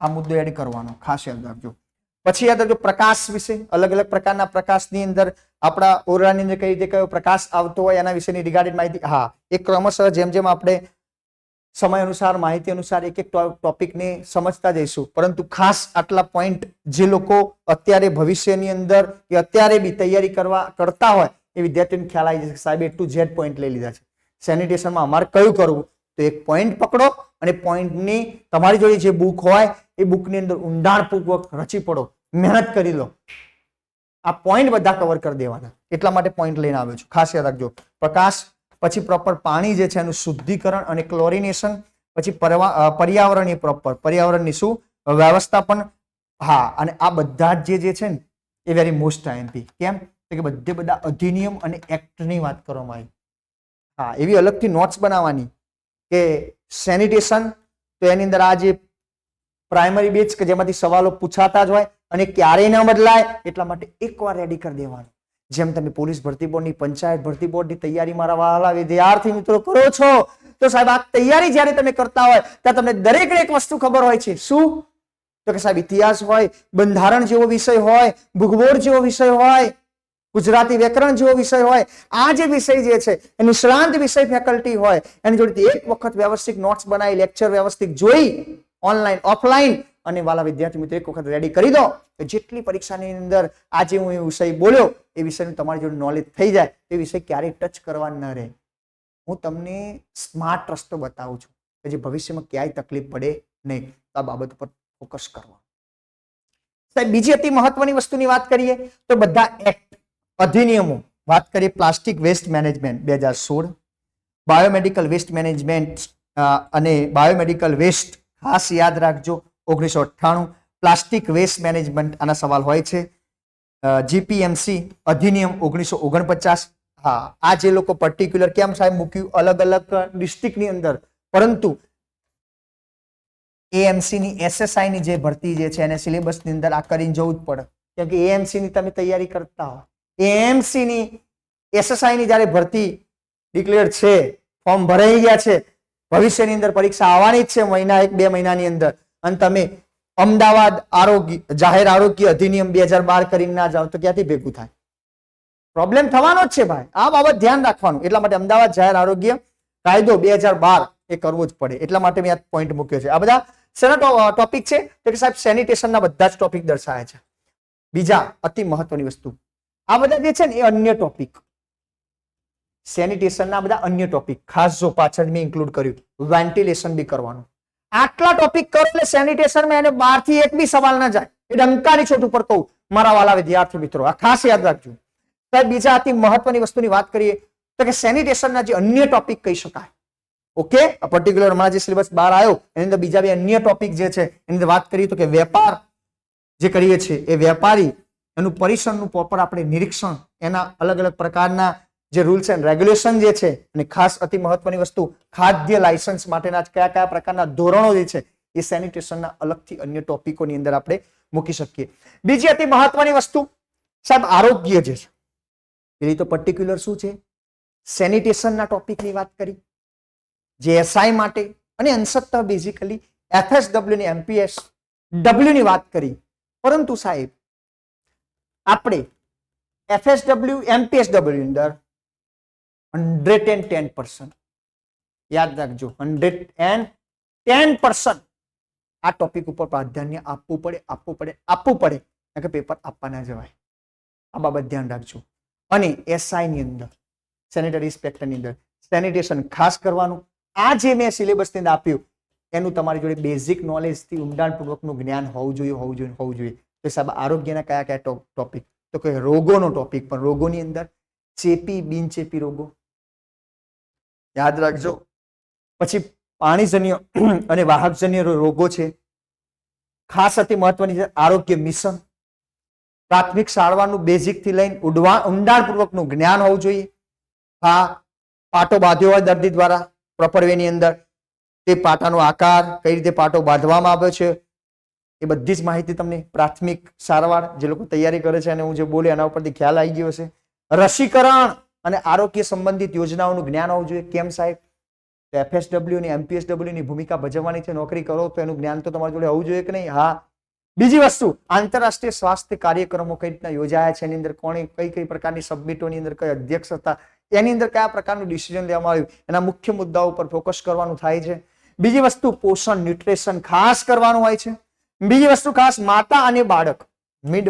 આ મુદ્દો એડ કરવાનો, ખાસ યાદ રાખજો. પછી યાદ રાખજો પ્રકાશ વિશે, અલગ અલગ પ્રકારના પ્રકાશની અંદર આપણા ઓરડાની અંદર કઈ રીતે કયો પ્રકાશ આવતો હોય એના વિશેની રિગાર્ડેડ માહિતી. હા, એક ક્રમશઃ જેમ જેમ આપણે સમય અનુસાર, માહિતી અનુસાર એક એક ટોપિકને સમજતા જઈશું. પરંતુ ખાસ આટલા પોઈન્ટ જે લોકો અત્યારે ભવિષ્યની અંદર કે અત્યારે બી તૈયારી કરતા હોય એ વિદ્યાર્થીઓને ખ્યાલ આવી જશે કે સાહેબ A to Z પોઈન્ટ લઈ લીધા છે. સેનિટેશનમાં અમારે કયું કરવું, તો એક પોઈન્ટ પકડો અને પોઈન્ટની તમારી જોડે જે બુક હોય એ બુકની અંદર ઊંડાણપૂર્વક રચી પડો, મહેનત કરી લો. આ પોઈન્ટ બધા કવર કરી દેવાના, એટલા માટે પોઈન્ટ લઈને આવ્યો છું, ખાસ યાદ રાખજો. પ્રકાશ, પછી પ્રોપર પાણી જે છે એનું શુદ્ધિકરણ અને ક્લોરિનેશન, પછી પર્યાવરણની પ્રોપર પર્યાવરણની શું વ્યવસ્થાપન. હા, અને આ બધા જે છે ને એ વેરી મોસ્ટ આઈએમપી. કેમ કે બધા અધિનિયમ અને એક્ટની વાત કરવામાં આવી. હા, એવી અલગથી નોટ્સ બનાવવાની કે સેનિટેશન, તો એની અંદર આ જે પ્રાઇમરી બેચ કે જેમાંથી સવાલો પૂછાતા જ હોય અને ક્યારેય ન બદલાય, એટલા માટે એકવાર રેડી કરી દેવાનું. જેમ તમે પોલીસ ભરતી બોર્ડની, પંચાયત ભરતી બોર્ડની તૈયારી મારા વહાલા વિદ્યાર્થી મિત્રો કરો છો, તો સાહેબ આ તૈયારી જ્યારે તમે કરતા હોય ત્યાં તમને દરેક એક વસ્તુ ખબર હોય છે. શું? તો કે સાહેબ ઇતિહાસ હોય, બંધારણ જેવો વિષય હોય, ભૂગોળ જેવો વિષય હોય, ગુજરાતી વ્યાકરણ જેવો વિષય હોય, આ જે વિષય જે છે એ નિષ્ણાંત વિષય ફેકલ્ટી હોય એની જોડે એક વખત વ્યવસ્થિત નોટ્સ બનાવી, લેક્ચર વ્યવસ્થિત જોઈ, ઓનલાઈન ઓફલાઈન, અને વાલા વિદ્યાર્થી મિત્રો એક વખત રેડી કરી દો કે જેટલી પરીક્ષાની અંદર આજે હું એ વિષય બોલ્યો એ વિષયનું તમારી જોડે નોલેજ થઈ જાય, એ વિષય ક્યારેય ટચ કરવા ન રહે. હું તમને સ્માર્ટ રસ્તો બતાવું છું કે જે ભવિષ્યમાં ક્યાંય તકલીફ પડે નહીં. આ બાબત પર ફોકસ કરવા. સાહેબ બીજી અતિ મહત્વની વસ્તુની વાત કરીએ તો બધા એક્ટ અધિનિયમો વાત કરીએ. Plastic waste management 2016, biomedical waste management અને બાયોમેડિકલ વેસ્ટ ખાસ યાદ રાખજો 1998, પ્લાસ્ટિક વેસ્ટ મેનેજમેન્ટ આના સવાલ હોય છે. જીપીએમસી અધિનિયમ 1949. હા, આ જે લોકો પર્ટિક્યુલર કેમ સાહેબ મૂક્યું અલગ અલગ ડિસ્ટ્રિક્ટની અંદર, પરંતુ એએમસી ની એસએસઆઈ ની જે ભરતી જે છે એને સિલેબસની અંદર આ કરીને જવું જ પડે. કેમ કે એએમસી ની તમે તૈયારી કરતા હો, એએમસી ની એસએસઆઈ ની જ્યારે ભરતી ડિક્લેર છે, ફોર્મ ભરાઈ ગયા છે, ભવિષ્યની અંદર પરીક્ષા આવવાની જ છે મહિના 1-2 મહિનાની અંદર, અને તમે અમદાવાદ જાહેર આરોગ્ય અધિનિયમ 2012 કરીને ના જાઓ તો ક્યાંથી ભેગું થાય? પ્રોબ્લેમ થવાનો જ છે ભાઈ. આ બાબત ધ્યાન રાખવાનું. એટલા માટે અમદાવાદ જાહેર આરોગ્ય કાયદો 2012 એ કરવો જ પડે. એટલા માટે મેં આ પોઈન્ટ મૂક્યો છે. આ બધા શેના ટોપિક છે? તો કે સાહેબ સેનિટેશનના બધા જ ટોપિક દર્શાવે છે. બીજા અતિ મહત્વની વસ્તુ, આ બધા જે છે ને એ અન્ય ટોપિક, સેનિટેશનના બધા અન્ય ટોપિક ખાસ જો પાછળ મેં ઇન્ક્લુડ કર્યું, વેન્ટિલેશન બી કરવાનું. આટલા ટોપિક કરો એટલે સેનિટેશનમાં એને 12 થી 1 બી સવાલ ના જાય. એ ડંકાની ચોટ ઉપર કહું મારા વાલા વિદ્યાર્થી મિત્રો, આ ખાસ યાદ રાખજો. સાહેબ બીજા અતિ મહત્વની વસ્તુની વાત કરીએ તો કે સેનિટેશનના જે અન્ય ટોપિક કહી શકાય. ઓકે, આ પર્ટિક્યુલર હમણાં જે સિલેબસ બહાર આવ્યો એની અંદર બીજા બે અન્ય ટોપિક જે છે એની અંદર વાત કરીએ તો કે વેપાર જે કરીએ છીએ એ વેપારી એનું પરિસરનું પ્રોપર આપણે નિરીક્ષણ, એના અલગ અલગ પ્રકારના જે રૂલ્સ એન્ડ રેગ્યુલેશન જે છે, અને ખાસ અતિ મહત્વની વસ્તુ ખાદ્ય લાયસન્સ માટેના કયા કયા પ્રકારના ધોરણો જે છે એ સેનિટેશનના અલગથી અન્ય ટોપિકોની અંદર આપણે મૂકી શકીએ. બીજી અતિ મહત્વની વસ્તુ સાહેબ આરોગ્ય જે છે, એ તો પર્ટિક્યુલર શું છે સેનિટેશનના ટોપિકની વાત કરી, જે એસઆઈ માટે અને અંશતઃ બેઝિકલી એફએસડબલ્યુ ની એમપીએસ ડબલ્યુ ની વાત કરી. પરંતુ સાહેબ આપણે એફએસડબલ્યુ એમપીએસડબલ્યુ ની અંદર 110% યાદ રાખજો, 110% આ ટોપિક ઉપર પ્રાધાન્ય આપવું પડે કે પેપર આપવા ના જવાય. આ બાબત ધ્યાન રાખજો. અને એસઆઈ ની અંદર સેનેટરી ઇન્સ્પેક્ટરની અંદર સેનિટેશન ખાસ કરવાનું. આ જે મેં સિલેબસની અંદર આપ્યું એનું તમારી જોડે બેઝિક નોલેજ થી ઊંડાણપૂર્વકનું જ્ઞાન હોવું જોઈએ. તો સાહેબ આરોગ્યના કયા કયા ટોપિક, તો કે રોગોનો ટોપિક, પણ રોગોની અંદર ચેપી બિનચેપી રોગો યાદ રાખજો. પછી પાણીજન્ય અને વાહકજન્ય રોગો છે. ખાસ અતિ મહત્વની છે આરોગ્ય મિશન. પ્રાથમિક શાળાનું બેઝિક થી લઈને ઊંડાણપૂર્વકનું જ્ઞાન હોવું જોઈએ. હા, પાટો બાંધ્યો હોય દર્દી દ્વારા પ્રોપર વે ની અંદર, તે પાટાનો આકાર, કઈ રીતે પાટો બાંધવામાં આવ્યો છે, એ બધી જ માહિતી તમને પ્રાથમિક સારવાર જે લોકો તૈયારી કરે છે અને હું જે બોલે એના ઉપરથી ખ્યાલ આવી ગયો હશે. રસીકરણ અને આરોગ્ય સંબંધિત યોજનાઓનું જ્ઞાન હોવું જોઈએ. કેમ સાહેબ? તો એફએસડબલ્યુ અને એમપીએસડબલ્યુ ની ભૂમિકા ભજવવાની છે. નોકરી કરો તો એનું જ્ઞાન તો તમારી જોડે હોવું જોઈએ કે નહીં? હા. બીજી વસ્તુ, આંતરરાષ્ટ્રીય સ્વાસ્થ્ય કાર્યક્રમો કઈ રીતના યોજાયા છે, એની અંદર કોણે કઈ પ્રકારની સબમિટોની અંદર કઈ અધ્યક્ષ હતા, એની અંદર કયા પ્રકારનું ડિસિઝન લેવામાં આવ્યું, એના મુખ્ય મુદ્દાઓ પર ફોકસ કરવાનું થાય છે. બીજી વસ્તુ પોષણ ન્યુટ્રિશન ખાસ કરવાનું હોય છે. બીજી વસ્તુ ખાસ માતા અને બાળક, મિડ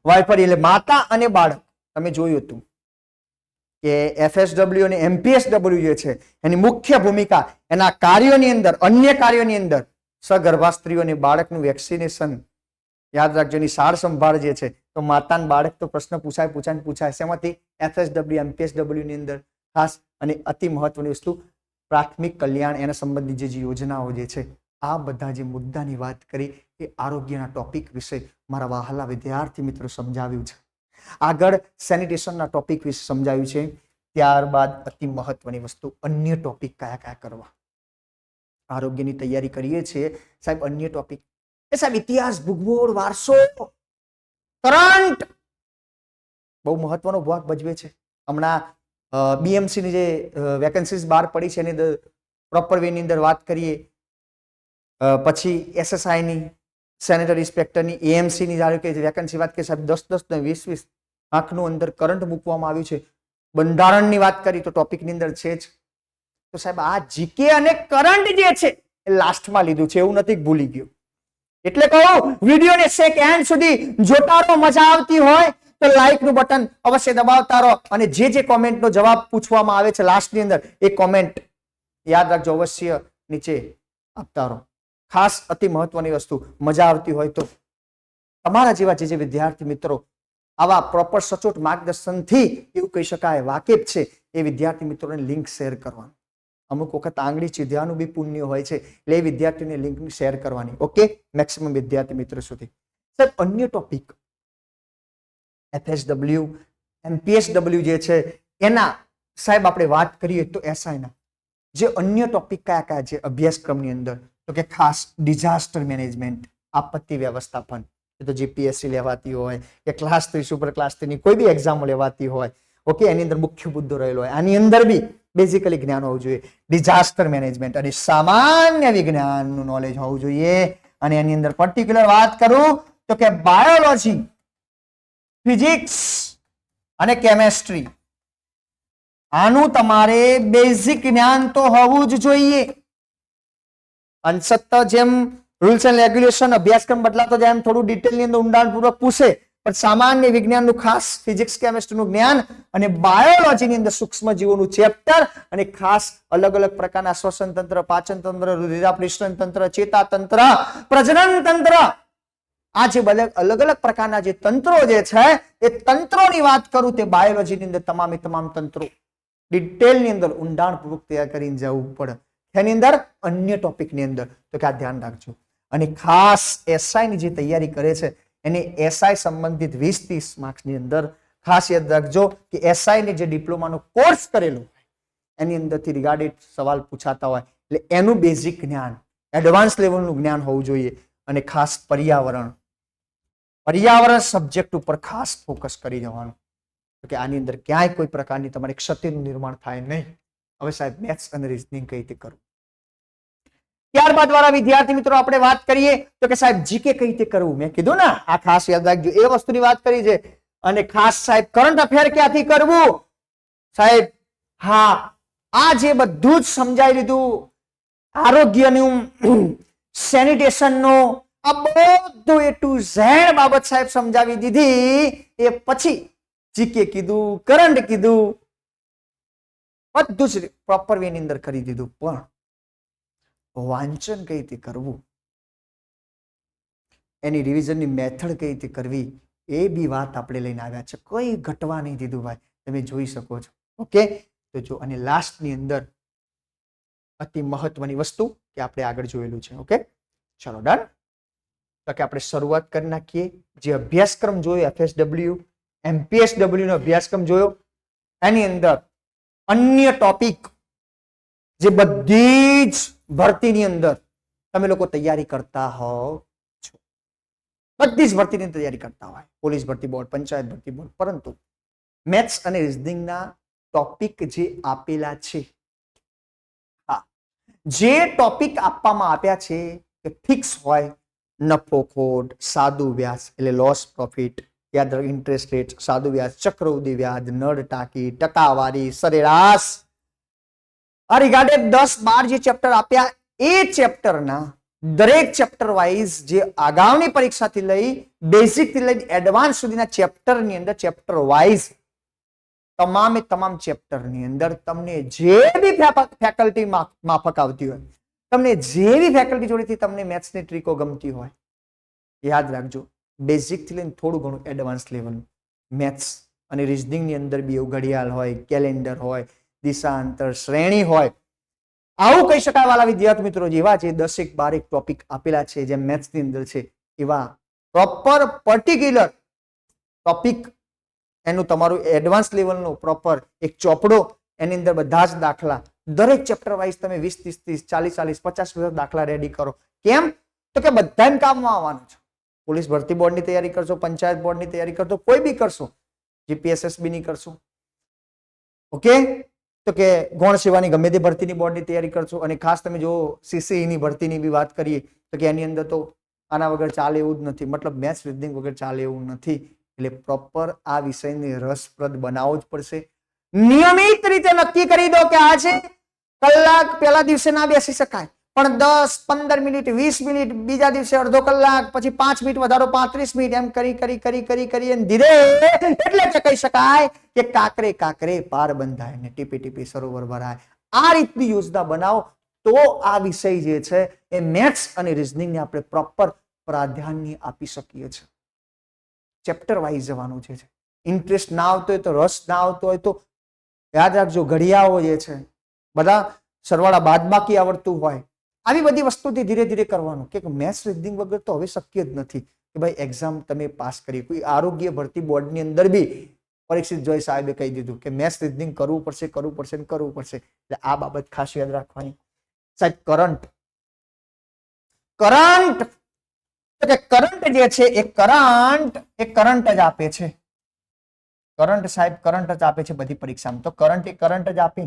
વાઇફરી એટલે માતા અને બાળક, તમે જોયું હતું કે FSW અને MPSW જે છે એની મુખ્ય ભૂમિકા એના કાર્યોની અંદર, અન્ય કાર્યોની અંદર સગર્ભા સ્ત્રીઓ અને બાળકનું વેક્સિનેશન, યાદ રાખજો એની સાર સંભાળ જે છે, તો માતા અને બાળક તો પ્રશ્ન પૂછાય શેમાંથી? FSW MPSW ની અંદર ખાસ. અને અતિ મહત્વની વસ્તુ પ્રાથમિક કલ્યાણ, એના સંબંધિત જે યોજનાઓ જે છે, આ બધા જે મુદ્દાની વાત કરી એ આરોગ્યના ટોપિક વિશે મારા વહાલા વિદ્યાર્થી મિત્રો સમજાવ્યું છે. આગળ સેનિટેશનના ટોપિક વિશે સમજાવ્યું છે. ત્યારબાદ અતિ મહત્વની વસ્તુ અન્ય ટોપિક કયા કયા કરવા. આરોગ્યની તૈયારી કરીએ છીએ સાહેબ, અન્ય ટોપિક એ સાહેબ ઇતિહાસ, ભૂગોળ, વારસો, કરંટ બહુ મહત્વનો ભાગ ભજવે છે. હમણાં BMC ની જે વેકેન્સીઝ બહાર પડી છે એની પ્રોપર વે ની અંદર વાત કરીએ, પછી SSI ની, સેનેટરી ઇન્સ્પેક્ટરની, AMC ની ધારો કે વેકેન્સી વાત કરીએ સાહેબ 10-10 ને 20-20 આંખનું અંદર કરંટ મૂકવામાં આવ્યું છે. બંધારણની વાત કરી તો ટોપિકની અંદર છે જ. તો સાહેબ આ જીકે અને કરંટ જે છે એ લાસ્ટમાં લીધું છે, એવું નથી ભૂલી ગયું. એટલે કહું વિડીયોને છેક એન્ડ સુધી જોતા રહો. મજા આવતી હોય તો લાઈક નું બટન અવશ્ય દબાવતા રહો અને જે કોમેન્ટનો જવાબ પૂછવામાં આવે છે લાસ્ટની અંદર એ કોમેન્ટ યાદ રાખજો, અવશ્ય નીચે આપતા રહો. ખાસ અતિ મહત્વની વસ્તુ, મજા આવતી હોય તો તમારા જેવા જે વિદ્યાર્થી મિત્રો આવા પ્રોપર સચોટ માર્ગદર્શનથી એવું કહી શકાય વાકેફ છે એ વિદ્યાર્થી મિત્રોને લિંક શેર કરવાનું. અમુક વખત આંગળી ચીધ્યાનું બી પુણ્ય હોય છે, એટલે એ વિદ્યાર્થીઓને લિંક શેર કરવાની. ઓકે, મેક્સિમમ વિદ્યાર્થી મિત્રો સુધી. સાહેબ અન્ય ટોપિક FSW MPSW જે છે એના સાહેબ આપણે વાત કરીએ તો SI ના જે અન્ય ટોપિક કયા કયા છે અભ્યાસક્રમની અંદર, તો કે ખાસ ડિઝાસ્ટર મેનેજમેન્ટ, આપત્તિ વ્યવસ્થાપન. એ તો GPSC લેવાતી હોય કે ક્લાસ 3 સુપર ક્લાસ 3 ની કોઈ બી એક્ઝામ લેવાતી હોય, ઓકે, એની અંદર મુખ્ય મુદ્દો રહેલો હોય. આની અંદર બી બેઝિકલી જ્ઞાન હોવું જોઈએ ડિઝાસ્ટર મેનેજમેન્ટ અને સામાન્ય વિજ્ઞાનનું નોલેજ હોવું જોઈએ. અને એની અંદર પર્ટિક્યુલર વાત કરું તો કે બાયોલોજી, ફિઝિક્સ અને કેમેસ્ટ્રી, આનું તમારે બેઝિક જ્ઞાન તો હોવું જ જોઈએ. અંશત જેમ રૂલ્સ એન્ડ રેગ્યુલેશન અભ્યાસક્રમ બદલાતો જાય એમ થોડું ડિટેલની અંદર ઊંડાણપૂર્વક પૂછે, પણ સામાન્ય વિજ્ઞાનનું ખાસ ફિઝિક્સ કેમેસ્ટ્રીનું જ્ઞાન અને બાયોલોજીની અંદર સૂક્ષ્મ જીવોનું ચેપ્ટર અને ખાસ અલગ અલગ પ્રકારના શ્વસન તંત્ર, પાચન તંત્ર, રુધિરાભિસરણ તંત્ર, ચેતા તંત્ર, પ્રજનન તંત્ર, આ જે અલગ અલગ પ્રકારના જે તંત્રો જે છે એ તંત્રોની વાત કરું તે બાયોલોજીની અંદર તમામ તંત્રો ડિટેલની અંદર ઊંડાણપૂર્વક તૈયાર કરીને જવું પડે. એની અંદર અન્ય ટોપિકની અંદર તો કે આ ધ્યાન રાખજો. અને ખાસ SI ની જે તૈયારી કરે છે એને SI સંબંધિત 20-30 માર્ક્સની અંદર ખાસ યાદ રાખજો કે SI ની જે ડિપ્લોમાનો કોર્સ કરેલો હોય એની અંદરથી રિગાર્ડેડ સવાલ પૂછાતા હોય, એટલે એનું બેઝિક જ્ઞાન, એડવાન્સ લેવલનું જ્ઞાન હોવું જોઈએ. અને ખાસ પર્યાવરણ સબ્જેક્ટ ઉપર ખાસ ફોકસ કરી જવાનું કે આની અંદર ક્યાંય કોઈ પ્રકારની તમારી ક્ષતિનું નિર્માણ થાય નહીં. હવે સાહેબ મેથ્સ અને રીઝનિંગ કઈ રીતે કરવું. ત્યારબાદ વાળા વિદ્યાર્થી મિત્રો આપણે વાત કરીએ તો કે સાહેબ જીકે કઈ રીતે કરવું. મેં કીધું ને આ ખાસ યાદ રાખજો, એ વસ્તુની વાત કરી છે. અને ખાસ સાહેબ કરંટ અફેર ક્યાંથી કરવું સાહેબ? હા, આ જે બધું જ સમજાઈ લીધું, આરોગ્યનું, સેનિટેશનનું, આ બધું A to Z બાબત સાહેબ સમજાવી દીધી. એ પછી જીકે કીધું, કરંટ કીધું, બધું જ પ્રોપર વે ની અંદર કરી દીધું. પણ વાંચન કઈ રીતે કરવું, એની રિવિઝનની મેથડ કઈ રીતે કરવી, એ બી વાત આપણે લઈને આવ્યા છે. કોઈ ઘટવા નહીં દીધું ભાઈ, તમે જોઈ શકો છો. ઓકે, તો જો અને લાસ્ટની અંદર અતિ મહત્વની વસ્તુ કે આપણે આગળ જોયેલું છે. ઓકે, ચલો ડન. તો કે આપણે શરૂઆત કરી નાખીએ. જે અભ્યાસક્રમ જોયો FSW MPSW નો અભ્યાસક્રમ જોયો, એની અંદર અન્ય ટોપિક જે બધી જ ભરતીની અંદર તમે લોકો તૈયારી કરતા હોવ છો, બધી જ ભરતીની તૈયારી કરતા હોય, પોલીસ ભરતી બોર્ડ, પંચાયત ભરતી બોર્ડ, પરંતુ મેથ્સ અને રીઝનિંગના ટોપિક જે આપેલા છે, હા, જે ટોપિક આપવામાં આપ્યા છે એ ફિક્સ હોય. નફો ખોટ, સાદું વ્યાજ એટલે લોસ પ્રોફિટ, યાદ રાખો, ઇન્ટરેસ્ટ રેટ, સાદું વ્યાજ, ચક્રવૃદ્ધિ વ્યાજ, નળ ટાંકી, ટકાવારી, સરેરાશ, આ રિગાર્ડેડ 10-12 જે ચેપ્ટર આપ્યા એ ચેપ્ટરના દરેક ચેપ્ટર વાઇઝ જે આગામી પરીક્ષાથી લઈ બેઝિક થી લઈને એડવાન્સ સુધીના ચેપ્ટરની અંદર ચેપ્ટર વાઇઝ તમામે તમામ ચેપ્ટરની અંદર તમને જે બી ફેકલ્ટી માફક આવતી હોય, તમને જે બી ફેકલ્ટી જોડેથી તમને મેથ્સની ટ્રીકો ગમતી હોય, યાદ રાખજો બેઝિક થી લઈને થોડું ઘણું એડવાન્સ લેવલ મેથ્સ અને રીઝનિંગ ની અંદર બી એવું ઘડિયાળ હોય, કેલેન્ડર હોય, દિશાંતર, શ્રેણી હોય, આવું કહી શકાય વાલા વિદ્યાર્થી મિત્રો, જેવા જે 10-12 ટોપિક આપેલા છે જે મેથ્સ ની અંદર છે, એવા પ્રોપર પર્ટિક્યુલર ટોપિક, એનું તમારું એડવાન્સ લેવલનો પ્રોપર એક ચોપડો, એની અંદર બધા જ દાખલા દરેક ચેપ્ટર વાઇઝ તમે 20-30, 40-40, 50 દાખલા રેડી કરો. કેમ? તો કે બધાને કામમાં આવવાનું છે. પોલીસ ભરતી બોર્ડની તૈયારી કરશો, પંચાયત બોર્ડની તૈયારી કરશો, કોઈ બી કરશો, જીપીએસએસબી ની કરશો, ઓકે, તો કે ગૌણ સેવાની ગમે તે ભરતીની બોર્ડની તૈયારી કરશો, અને ખાસ તમે જો સીસીઈ ની ભરતીની બી વાત કરીએ તો કે એની અંદર તો આના વગર ચાલે એવું જ નથી, મતલબ મેથ્સ રીઝનિંગ વગર ચાલે એવું નથી. એટલે પ્રોપર આ વિષયને રસપ્રદ બનાવવો જ પડશે. નિયમિત રીતે નક્કી કરી દો કે આજે કલાક પહેલા દિવસે ના બેસી શકાય, પણ 10-15 મિનિટ, 20 મિનિટ, બીજા દિવસે અડધો કલાક, પછી 5 મિનિટ વધારો 35 મિનિટ, એમ કરી ધીરે એટલે કે કહી શકાય કે કાકરે કાકરે પાર બંધાય ને ટીપે ટીપે સરોવર ભરાય. આ રીતની યોજના બનાવો તો આ વિષય જે છે એ મેથ્સ અને રીઝનિંગ ને આપણે પ્રોપર પ્રાધાન્ય આપી શકીએ છીએ. ચેપ્ટર વાઇઝ જવાનું છે. ઇન્ટરેસ્ટ ના આવતો હોય તો, રસ ના આવતો હોય તો યાદ રાખજો ઘડિયાળો જે છે બધા સરવાળા બાદબાકી આવડતું હોય, આવી બધી વસ્તુથી ધીરે ધીરે કરવાનું. કે મેથ્સ રીઝનિંગ વગર તો હવે શક્ય જ નથી કે ભાઈ એક્ઝામ તમે પાસ કરી. કોઈ આરોગ્ય ભરતી બોર્ડની અંદર બી પરીક્ષિત જોઈ સાહેબે કહી દીધું કે મેથ્સ રીઝનિંગ કરવું પડશે. એટલે આ બાબત ખાસ યાદ રાખવાની. સાહેબ કરંટ જે છે એ કરંટ જ આપે છે. કરંટ સાહેબ કરંટ જ આપે છે બધી પરીક્ષામાં. તો કરંટ જ આપે.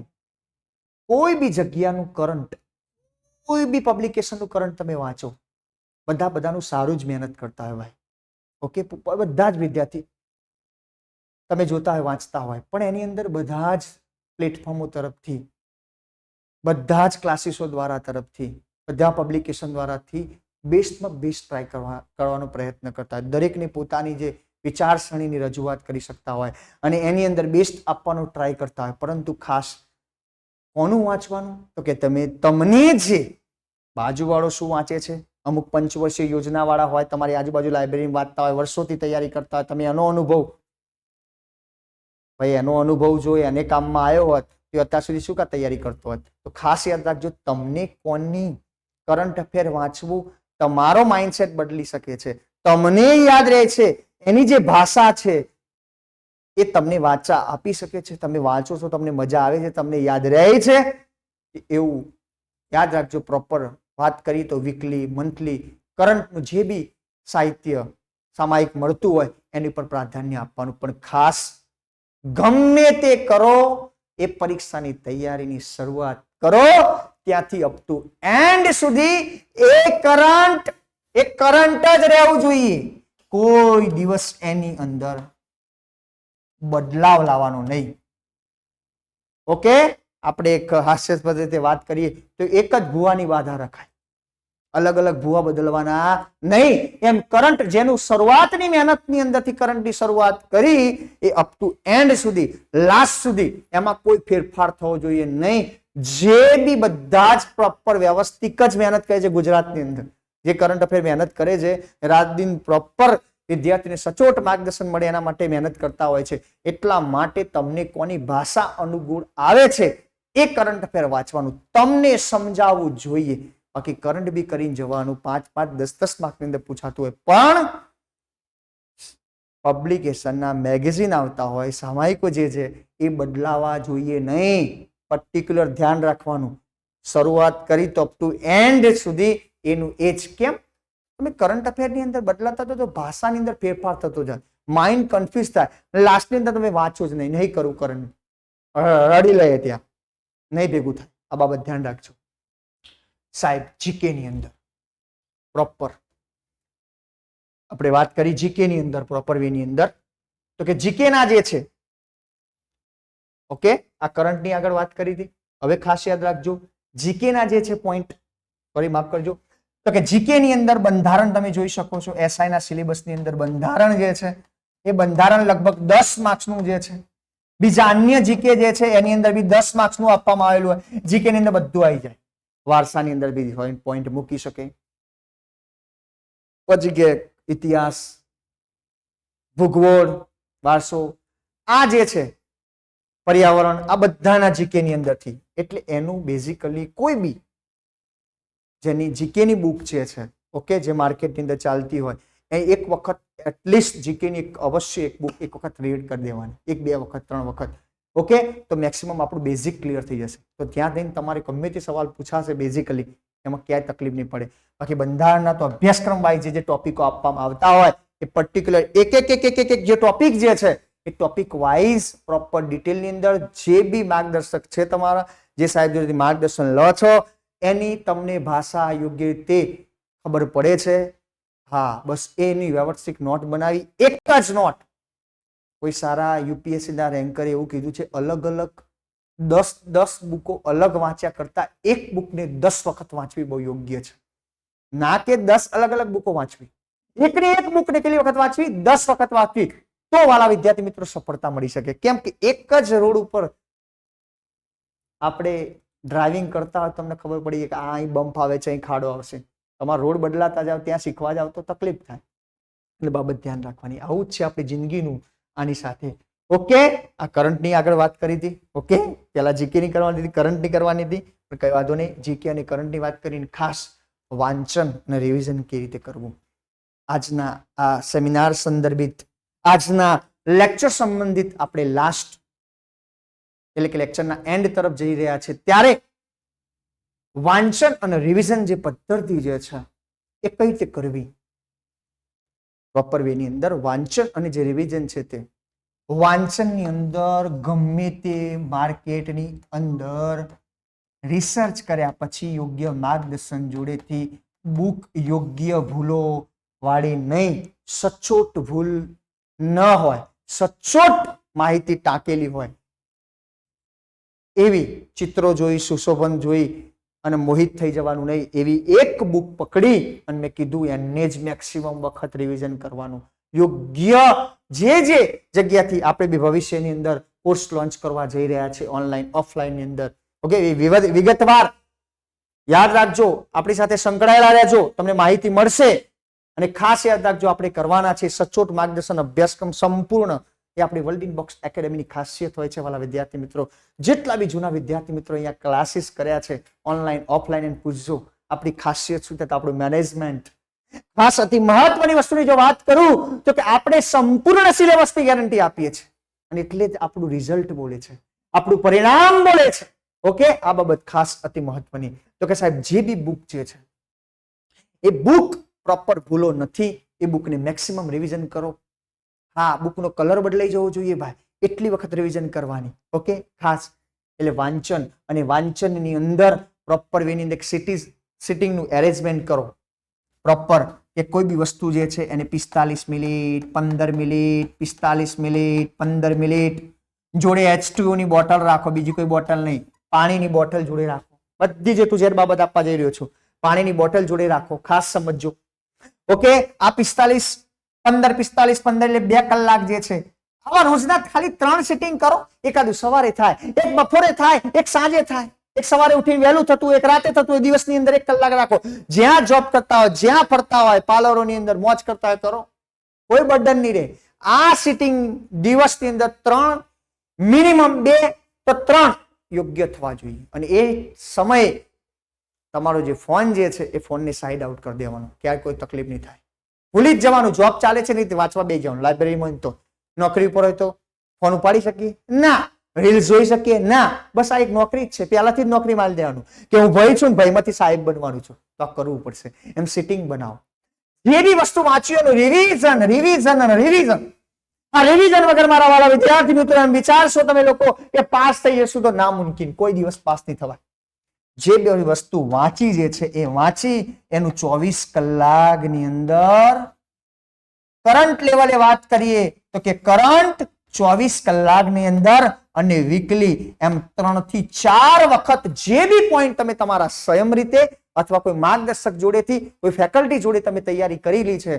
કોઈ બી જગ્યાનું કરંટ, કોઈ બી પબ્લિકેશનનું કરંટ તમે વાંચો, બધાનું સારું જ મહેનત કરતા હોય ભાઈ, ઓકે, બધા જ વિદ્યાર્થી તમે જોતા હોય, વાંચતા હોય, પણ એની અંદર બધા જ પ્લેટફોર્મો તરફથી, બધા જ ક્લાસીસો દ્વારા તરફથી, બધા પબ્લિકેશન દ્વારાથી બેસ્ટમાં બેસ્ટ ટ્રાય કરવાનો પ્રયત્ન કરતા હોય. દરેકને પોતાની જે વિચારસરણીની રજૂઆત કરી શકતા હોય અને એની અંદર બેસ્ટ આપવાનો ટ્રાય કરતા હોય. પરંતુ ખાસ કોનું વાંચવાનું? તો કે તમને જે બાજુવાળો શું વાંચે છે, અમુક પંચવર્ષીય યોજના વાળા હોય, તમારી આજુબાજુ લાઇબ્રેરીમાં વાંચતા હોય, વર્ષોથી તૈયારી કરતા હોય, તમે એનો અનુભવ, ભાઈ એનો અનુભવ જોઈએ અને કામમાં આવ્યો હોત તો અત્યાર સુધી શું કા તૈયારી કરતો હોત. તો ખાસ યાદ રાખજો, તમને કોની કરંટ અફેર વાંચવું, તમારો માઇન્ડસેટ બદલી શકે છે. તમને યાદ રહે છે, એની જે ભાષા છે એ તમને વાંચા આપી શકે છે. તમે વાંચો છો, તમને મજા આવે છે, તમને યાદ રહે છે, એવું યાદ રાખજો. પ્રોપર વાત કરી તો વીકલી, મંથલી કરંટનું જે બી સાહિત્ય સામાયિક મળતું હોય એની પર પ્રાધાન્ય આપવાનું. પણ ખાસ ગમે તે કરો, એ પરીક્ષાની તૈયારીની શરૂઆત કરો ત્યાંથી અપ ટુ એન્ડ સુધી એ કરંટ જ રહેવું જોઈએ. કોઈ દિવસ એની અંદર બદલાવ લાવવાનો નહીં. ઓકે, આપણે એક હાસ્યાસ્પદ રીતે વાત કરીએ તો એક જ ભૂવાની બાધા રખાય, અલગ અલગ ભૂવા બદલવાના નહીં. એમ કરંટ જેનું શરૂઆતની મહેનતની અંદરથી કરંટની શરૂઆત કરી એ અપ ટુ એન્ડ સુધી, લાસ્ટ સુધી એમાં કોઈ ફેરફાર થવો જોઈએ નહીં. જે બી બધા જ પ્રોપર વ્યવસ્થિત જ મહેનત કરે છે ગુજરાતની અંદર, જે કરંટ અફેર મહેનત કરે છે, રાત દિન પ્રોપર વિદ્યાર્થીને સચોટ માર્ગદર્શન મળે એના માટે મહેનત કરતા હોય છે. એટલા માટે તમને કોની ભાષા અનુકૂળ આવે છે એ કરંટ અફેર વાંચવાનું, તમને સમજાવવું જોઈએ. બાકી કરંટ બી કરીને જવાનું, 5-5, 10-10 માર્કની અંદર પૂછાતું હોય, પણ પબ્લિકેશનના મેગેઝિન આવતા હોય, સામાયિકો જે છે એ બદલાવા જોઈએ નહીં. પર્ટિક્યુલર ધ્યાન રાખવાનું. શરૂઆત કરી તો અપ ટુ એન્ડ સુધી એનું એજ. કેમ? તમે કરંટ અફેરની અંદર બદલાતા તો ભાષાની અંદર ફેરફાર થતો જાય, માઇન્ડ કન્ફ્યુઝ થાય, લાસ્ટની અંદર તમે વાંચો જ નહીં કરું કરંટ, રડી લઈએ ત્યાં, નહીં ભેગું થાય. આ બાબત ધ્યાન રાખજો સાહેબ. જીકે ની અંદર પ્રોપર આપણે વાત કરી, જીકે ની અંદર પ્રોપર વે ની અંદર, તો કે જીકે ના જે છે, ઓકે, આ કરંટ ની આગળ વાત કરી હતી. હવે ખાસ યાદ રાખજો, જીકે ના જે છે પોઈન્ટ, સોરી માફ કરજો, તો કે જીકે ની અંદર બંધારણ તમે જોઈ શકો છો. એસઆઈ ના સિલેબસ ની અંદર બંધારણ જે છે એ બંધારણ લગભગ 10 માર્ક્સ નું જે છે બીજા અન્ય જીકે જે છે એની અંદર બી 10 માર્ક્સ નું આપવામાં આવેલું હોય. જીકે ની અંદર બધું આવી જાય. વારસાની અંદર બી પોઈન્ટ મૂકી શકે. પછી કે ઇતિહાસ, ભૂગોળ, વારસો, આ જે છે પર્યાવરણ, આ બધાના જીકે ની અંદરથી. એટલે એનું બેઝિકલી કોઈ બી જેની જીકે ની બુક જે છે, ઓકે, જે માર્કેટની અંદર ચાલતી હોય, એ એક વખત એટલીસ્ટ જીકે ની અવશ્ય એક બુક એક વખત રીડ કરી દેવાની, 1 2 વખત 3 વખત, ઓકે, તો મેક્સિમમ આપણું બેઝિક ક્લિયર થઈ જશે. તો ત્યાં જઈને તમારે ગમે તે સવાલ પૂછાશે બેઝિકલી, એમાં ક્યાંય તકલીફ નહીં પડે. બાકી બંધારણના તો અભ્યાસક્રમ વાઇઝ જે ટોપિકો આપવામાં આવતા હોય એ પર્ટિક્યુલર એક જે ટોપિક જે છે એ ટોપિક વાઇઝ પ્રોપર ડિટેલની અંદર જે બી માર્ગદર્શક છે તમારા, જે સાહેબ જોડેથી માર્ગદર્શન લો છો, એની તમને ભાષા યોગ્ય રીતે ખબર પડે છે. હા, બસ એની વ્યવસ્થિત નોટ બનાવી, એક જ નોટ. કોઈ સારા યુપીએસસી ના રેન્કરે એવું કીધું છે, અલગ અલગ 10 બુકો અલગ વાંચ્યા કરતા એક બુકને 10 વખત વાંચવી બહુ યોગ્ય છે. ના કે 10 અલગ અલગ બુકો વાંચવી, એકને એક બુકને કેટલી વખત વાંચવી? 10 વખત વાંચવી. તો વાલા વિદ્યાર્થી મિત્રો સફળતા મળી શકે. કેમ કે એક જ રોડ ઉપર આપણે ડ્રાઇવિંગ કરતા હોય, તમને ખબર પડી કે અહીં બમ્પ આવે છે, અહીં ખાડો આવશે. તમારો રોડ બદલાતા જાવ, ત્યાં શીખવા જાવ તો તકલીફ થાય. એટલે બાબત ધ્યાન રાખવાની. આવું જ છે આપણી જિંદગીનું આની સાથે. ઓકે, આ કરંટની આગળ વાત કરી હતી. ઓકે, પેલા જીકે ની કરવાની હતી, કરંટની કરવાની હતી, પણ કઈ વાંધો નહીં. જીકે અને કરંટની વાત કરીને ખાસ વાંચન અને રિવિઝન કેવી રીતે કરવું, આજના આ સેમિનાર સંદર્ભિત, આજના લેક્ચર સંબંધિત આપણે લાસ્ટ એટલે કે લેક્ચરના એન્ડ તરફ જઈ રહ્યા છે, ત્યારે વાંચન અને રિવિઝન જે પદ્ધતિ જે છે એ કઈ રીતે કરવી પ્રોપર વે ની અંદર. વાંચન અને જે રિવિઝન છે તે વાંચનની અંદર ગમે તે માર્કેટની અંદર રિસર્ચ કર્યા પછી યોગ્ય માર્ગદર્શન જોડેથી બુક યોગ્ય ભૂલો વાળી નહીં, સચોટ ભૂલ ન હોય, સચોટ માહિતી ટાંકેલી હોય એવી ચિત્રો જોઈ, સુશોભન જોઈ અને મોહિત થઈ જવાનું નહીં. એવી એક બુક પકડી અને મેં કીધું એને જ મેક્સિમમ વખત રિવિઝન કરવાનું. યોગ્ય જે જગ્યાથી આપણે બી ભવિષ્યની અંદર કોર્સ લોન્ચ કરવા જઈ રહ્યા છે, ઓનલાઈન ઓફલાઈન ની અંદર, ઓકે, વિગતવાર યાદ રાખજો, આપણી સાથે સંકળાયેલા રહેજો, તમને માહિતી મળશે. અને ખાસ યાદ રાખજો, આપણે કરવાના છે સચોટ માર્ગદર્શન અભ્યાસક્રમ સંપૂર્ણ. એ આપણી વર્લ્ડ ઇન બોક્સ એકેડેમીની ખાસિયત હોય છે વાલા વિદ્યાર્થી મિત્રો. જેટલા બી જૂના વિદ્યાર્થી મિત્રો અહીંયા ક્લાસીસ કર્યા છે ઓનલાઈન ઓફલાઈન, એને પૂછજો આપણી ખાસિયત શું છે. આપણું મેનેજમેન્ટ, ખાસ અતિ મહત્વની વસ્તુની જો વાત કરું તો કે આપણે સંપૂર્ણ સિલેબસની ગેરંટી આપીએ છીએ, અને એટલે જ આપણું રિઝલ્ટ બોલે છે, આપણું પરિણામ બોલે છે. ઓકે, આ બાબત ખાસ અતિ મહત્વની. તો કે સાહેબ જે બી બુક જે છે એ બુક પ્રોપર ભૂલો નથી, એ બુકને મેક્સિમમ રિવિઝન કરો. હા, બુકનો કલર બદલાઈ જવો જોઈએ ભાઈ, એટલી વખત રિવિઝન કરવાની. ઓકે, ખાસ એટલે વાંચન, અને વાંચનની અંદર પ્રોપર વેની અંદર સિટિંગનું એરેન્જમેન્ટ કરો પ્રોપર. કે કોઈ બી વસ્તુ જે છે એને 45 મિનિટ, 15 મિનિટ, 45 મિનિટ, 15 મિનિટ જોડે H2O ની બોટલ રાખો, બીજી કોઈ બોટલ નહીં, પાણીની બોટલ જોડે રાખો. બધી જે તું જે બાબત આપવા જઈ રહ્યો છું, પાણીની બોટલ જોડે રાખો, ખાસ સમજજો. ઓકે, આ 15 એટલે 2 કલાક જે છે, આવા રોજના ખાલી 3 સિટિંગ કરો. એકાદું સવારે થાય, એક બપોરે થાય, એક સાંજે થાય, એક સવારે ઉઠીને વહેલું થતું, એક રાતે થતું. દિવસની અંદર 1 કલાક રાખો. જ્યાં જોબ કરતા હોય, જ્યાં ફરતા હોય, પાર્લરોની અંદર મોજ કરતા હોય કરો, કોઈ બર્ડન નહીં રહે. આ સિટિંગ દિવસની અંદર 3, મિનિમમ 2 તો 3 યોગ્ય થવા જોઈએ. અને એ સમયે તમારો જે ફોન જે છે એ ફોનને સાઈડ આઉટ કરી દેવાનો, ક્યાંય કોઈ તકલીફ નહીં થાય. ભૂલી જ જવાનું, જોબ ચાલે છે નહીં વાંચવા બેસી જવાનું. લાઇબ્રેરીમાં તો નોકરી ઉપર હોય તો ફોન ઉપાડી શકીએ ના, રીલ્સ જોઈ શકીએ ના, બસ આ એક નોકરી જ છે. પહેલાથી જ નોકરી મારી દેવાનું કે હું ભાઈ છું ને ભાઈમાંથી સાહેબ બનવાનું છું, તો કરવું પડશે. એમ સિટિંગ બનાવો. જે બી વસ્તુ વાંચ્યું એનું રિવિઝન, રિવિઝન અને રિવિઝન. આ રિવિઝન વગર મારા વાળા વિદ્યાર્થી મિત્રો એમ વિચારશો તમે લોકો કે પાસ થઈ જશું, તો નામુમકિન, કોઈ દિવસ પાસ નહીં થવાય. જે બે વસ્તુ વાંચી જે છે એ વાંચી એનું 24 કલાકની અંદર કરંટ લેવલે વાત કરીએ તો કે કરંટ 24 કલાકની અંદર અને વીકલી એમ 3 થી 4 વખત જે બી પોઈન્ટ તમે તમારા સ્વયં રીતે અથવા કોઈ માર્ગદર્શક જોડેથી, કોઈ ફેકલ્ટી જોડે તમે તૈયારી કરેલી છે,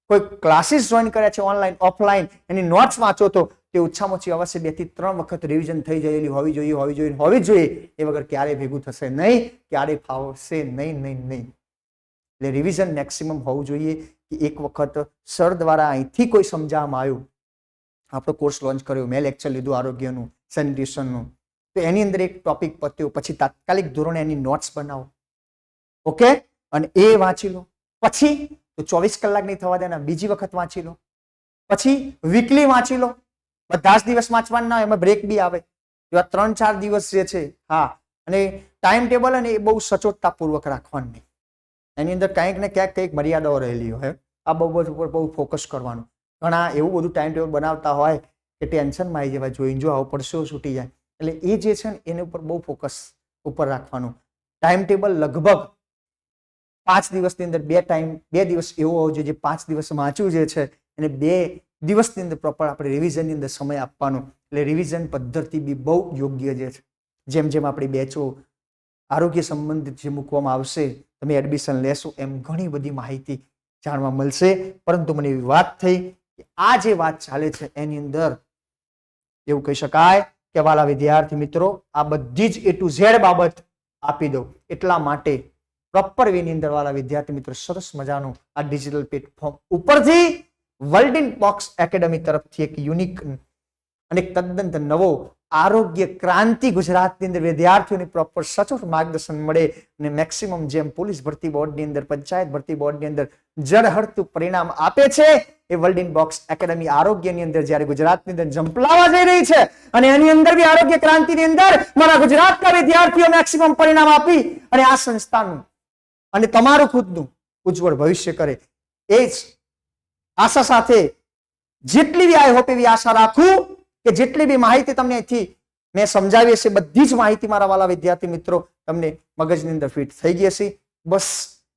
કોઈ ક્લાસીસ જોઈન કર્યા છે ઓનલાઈન ઓફલાઈન, એની નોટ્સ વાંચો તો તે ઓછામાં ઓછી અવશ્ય 2 થી 3 વખત રિવિઝન થઈ જયેલી હોવી જોઈએ. એ વગર ક્યારે ભેગું થશે નહીં, ક્યારે ફાવશે નહીં. એટલે રિવિઝન મેક્સિમમ હોવું જોઈએ કે એક વખત સર દ્વારા અહીંથી કોઈ સમજાવવામાં આવ્યું, આપણો કોર્સ લોન્ચ કર્યો, મેં લેક્ચર લીધું આરોગ્યનું, સેનિટેશનનું, તો એની અંદર એક ટોપિક પત્યો, પછી તાત્કાલિક ધોરણે એની નોટ્સ બનાવો. ઓકે, અને એ વાંચી લો. પછી તો 24 કલાક નહીં થવા દેના, બીજી વખત વાંચી લો. પછી વીકલી વાંચી લો. બધા જ દિવસ વાંચવાના ના, એમાં બ્રેક બી આવે. એવા 3-4 દિવસ જે છે, હા, અને ટાઈમ ટેબલ અને એ બહુ સચોટતા પૂર્વક રાખવાનું નહીં. એની અંદર કંઈક ને કંઈક મર્યાદાઓ રહેલી હોય. આ બાબત ઉપર બહુ ફોકસ કરવાનું. ઘણા એવું બધું ટાઈમ ટેબલ બનાવતા હોય કે ટેન્શનમાં આવી જવાય, જોઈને જો આવું પડશે છૂટી જાય. એટલે એ જે છે ને એને ઉપર બહુ ફોકસ ઉપર રાખવાનું. ટાઈમ ટેબલ લગભગ 5 દિવસની અંદર 2 દિવસ એવો હોવો જોઈએ જે 5 દિવસ વાંચ્યું જે છે એને 2 દિવસની અંદર પ્રોપર આપણે રિવિઝનની અંદર સમય આપવાનો. એટલે રિવિઝન પદ્ધતિ બી બહુ યોગ્ય જે છે. જેમ જેમ આપણી બેચો આરોગ્ય સંબંધિત જે મૂકવામાં આવશે, તમે એડમિશન લેશો, એમ ઘણી બધી માહિતી જાણવા મળશે. પરંતુ મને એવી વાત થઈ કે આ જે વાત ચાલે છે એની અંદર એવું કહી શકાય કે વાલા વિદ્યાર્થી મિત્રો, આ બધી જ A to Z બાબત આપી દો. એટલા માટે પ્રોપર વે ની અંદર વાલા વિદ્યાર્થી મિત્રો સરસ મજાનું આ ડિજિટલ પ્લેટફોર્મ ઉપરથી વર્લ્ડ બોક્સ એકેડમી તરફથી એક યુનિક અને તદ્દન નવો આરોગ્ય ક્રાંતિ ગુજરાતની અંદર વિદ્યાર્થીઓને પ્રોપર સચોટ માર્ગદર્શન મળે અને મેક્સિમમ જેમ પોલીસ ભરતી બોર્ડની અંદર, પંચાયત ભરતી બોર્ડની અંદર જળહળતું પરિણામ આપે છે, એ વર્લ્ડ બોક્સ એકેડમી આરોગ્યની અંદર જ્યારે ગુજરાતની અંદર જંપલાવા જઈ રહી છે અને એની અંદર બી આરોગ્ય ક્રાંતિની અંદર મારા ગુજરાતના વિદ્યાર્થીઓ મેક્સિમમ પરિણામ આપી અને આ સંસ્થાનું અને તમારું ખુદનું ઉજ્જવળ ભવિષ્ય કરે, એ જ આશા સાથે જેટલી બી આઈ હોપ એવી આશા રાખું કે જેટલી બી માહિતી તમને અહીંથી મેં સમજાવી હશે, બધી જ માહિતી મારા વાલા વિદ્યાર્થી મિત્રો તમને મગજની અંદર ફિટ થઈ ગઈ હશે. બસ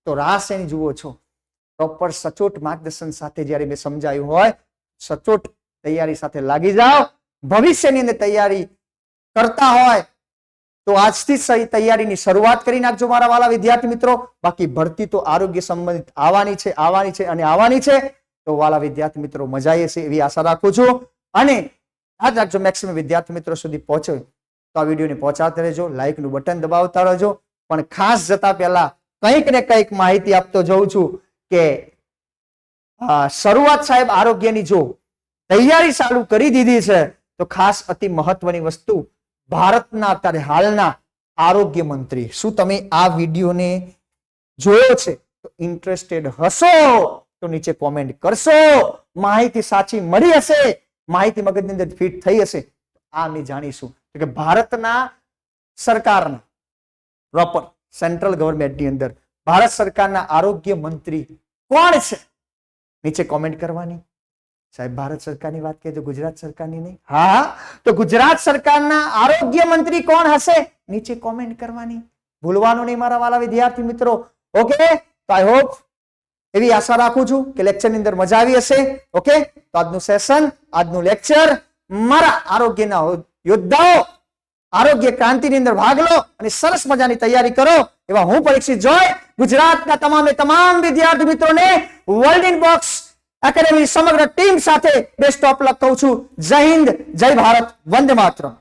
તો રાહ એની જુઓ છો, પ્રોપર સચોટ માર્ગદર્શન સાથે જ્યારે મેં સમજાવ્યું હોય, સચોટ તૈયારી સાથે લાગી જાઓ. ભવિષ્યની અંદર તૈયારી કરતા હોય તો આજથી સહી તૈયારીની શરૂઆત કરી નાખજો મારા વાલા વિદ્યાર્થી મિત્રો. બાકી ભરતી તો આરોગ્ય સંબંધિત આવવાની છે. તો વાલા વિદ્યાર્થી મિત્રો મજા આવી હશે એવી આશા રાખું છું. અને યાદ રાખજો, મેક્સિમમ વિદ્યાર્થી મિત્રો સુધી પહોંચો તો આ વિડીયોને પહોંચાડતા રહેજો, લાઈકનું બટન દબાવતા રહેજો. પણ ખાસ જતા પહેલા કંઈક ને કંઈક માહિતી આપતો જઉં છું કે શરૂઆત સાહેબ આરોગ્યની જો તૈયારી ચાલુ કરી દીધી છે તો ખાસ અતિ મહત્વની વસ્તુ, ભારતના અત્યારે હાલના આરોગ્ય મંત્રી, શું તમે આ વિડીયોને જોયો છે તો ઇન્ટરેસ્ટેડ હશો તો નીચે કોમેન્ટ કરશો. માહિતી સાચી મળી હશે, માહિતી મગજની અંદર ફિટ થઈ હશે, આ અમે જાણીશું કે ભારતના સરકારના પ્રોપર સેન્ટ્રલ ગવર્મેન્ટની અંદર ભારત સરકારના આરોગ્ય મંત્રી કોણ છે, નીચે કોમેન્ટ કરવાની. સાહેબ ભારત સરકારની વાત કરીએ તો ગુજરાત સરકારની નહીં? હા, તો ગુજરાત સરકારના આરોગ્ય મંત્રી કોણ હશે, નીચે કોમેન્ટ કરવાની. ભૂલવાનું નહીં મારા વાલા વિદ્યાર્થી મિત્રો. ઓકે, તો આઈ હોપ એવી આશા રાખું છું કે લેક્ચરની અંદર મજા આવી હશે. ઓકે, તો આજનું સેશન, આજનું લેક્ચર મારા આરોગ્યના યોદ્ધાઓ આરોગ્ય ક્રાંતિની અંદર ભાગ લો અને સરસ મજાની તૈયારી કરો એવા હું પરીક્ષિત જોય ગુજરાતના તમામ વિદ્યાર્થી મિત્રોને વર્લ્ડ બોક્સ એકેડમી સમગ્ર ટીમ સાથે બેસ્ટ ઓફ લક કહું છું. જય હિન્દ, જય ભારત, વંદે માતરમ.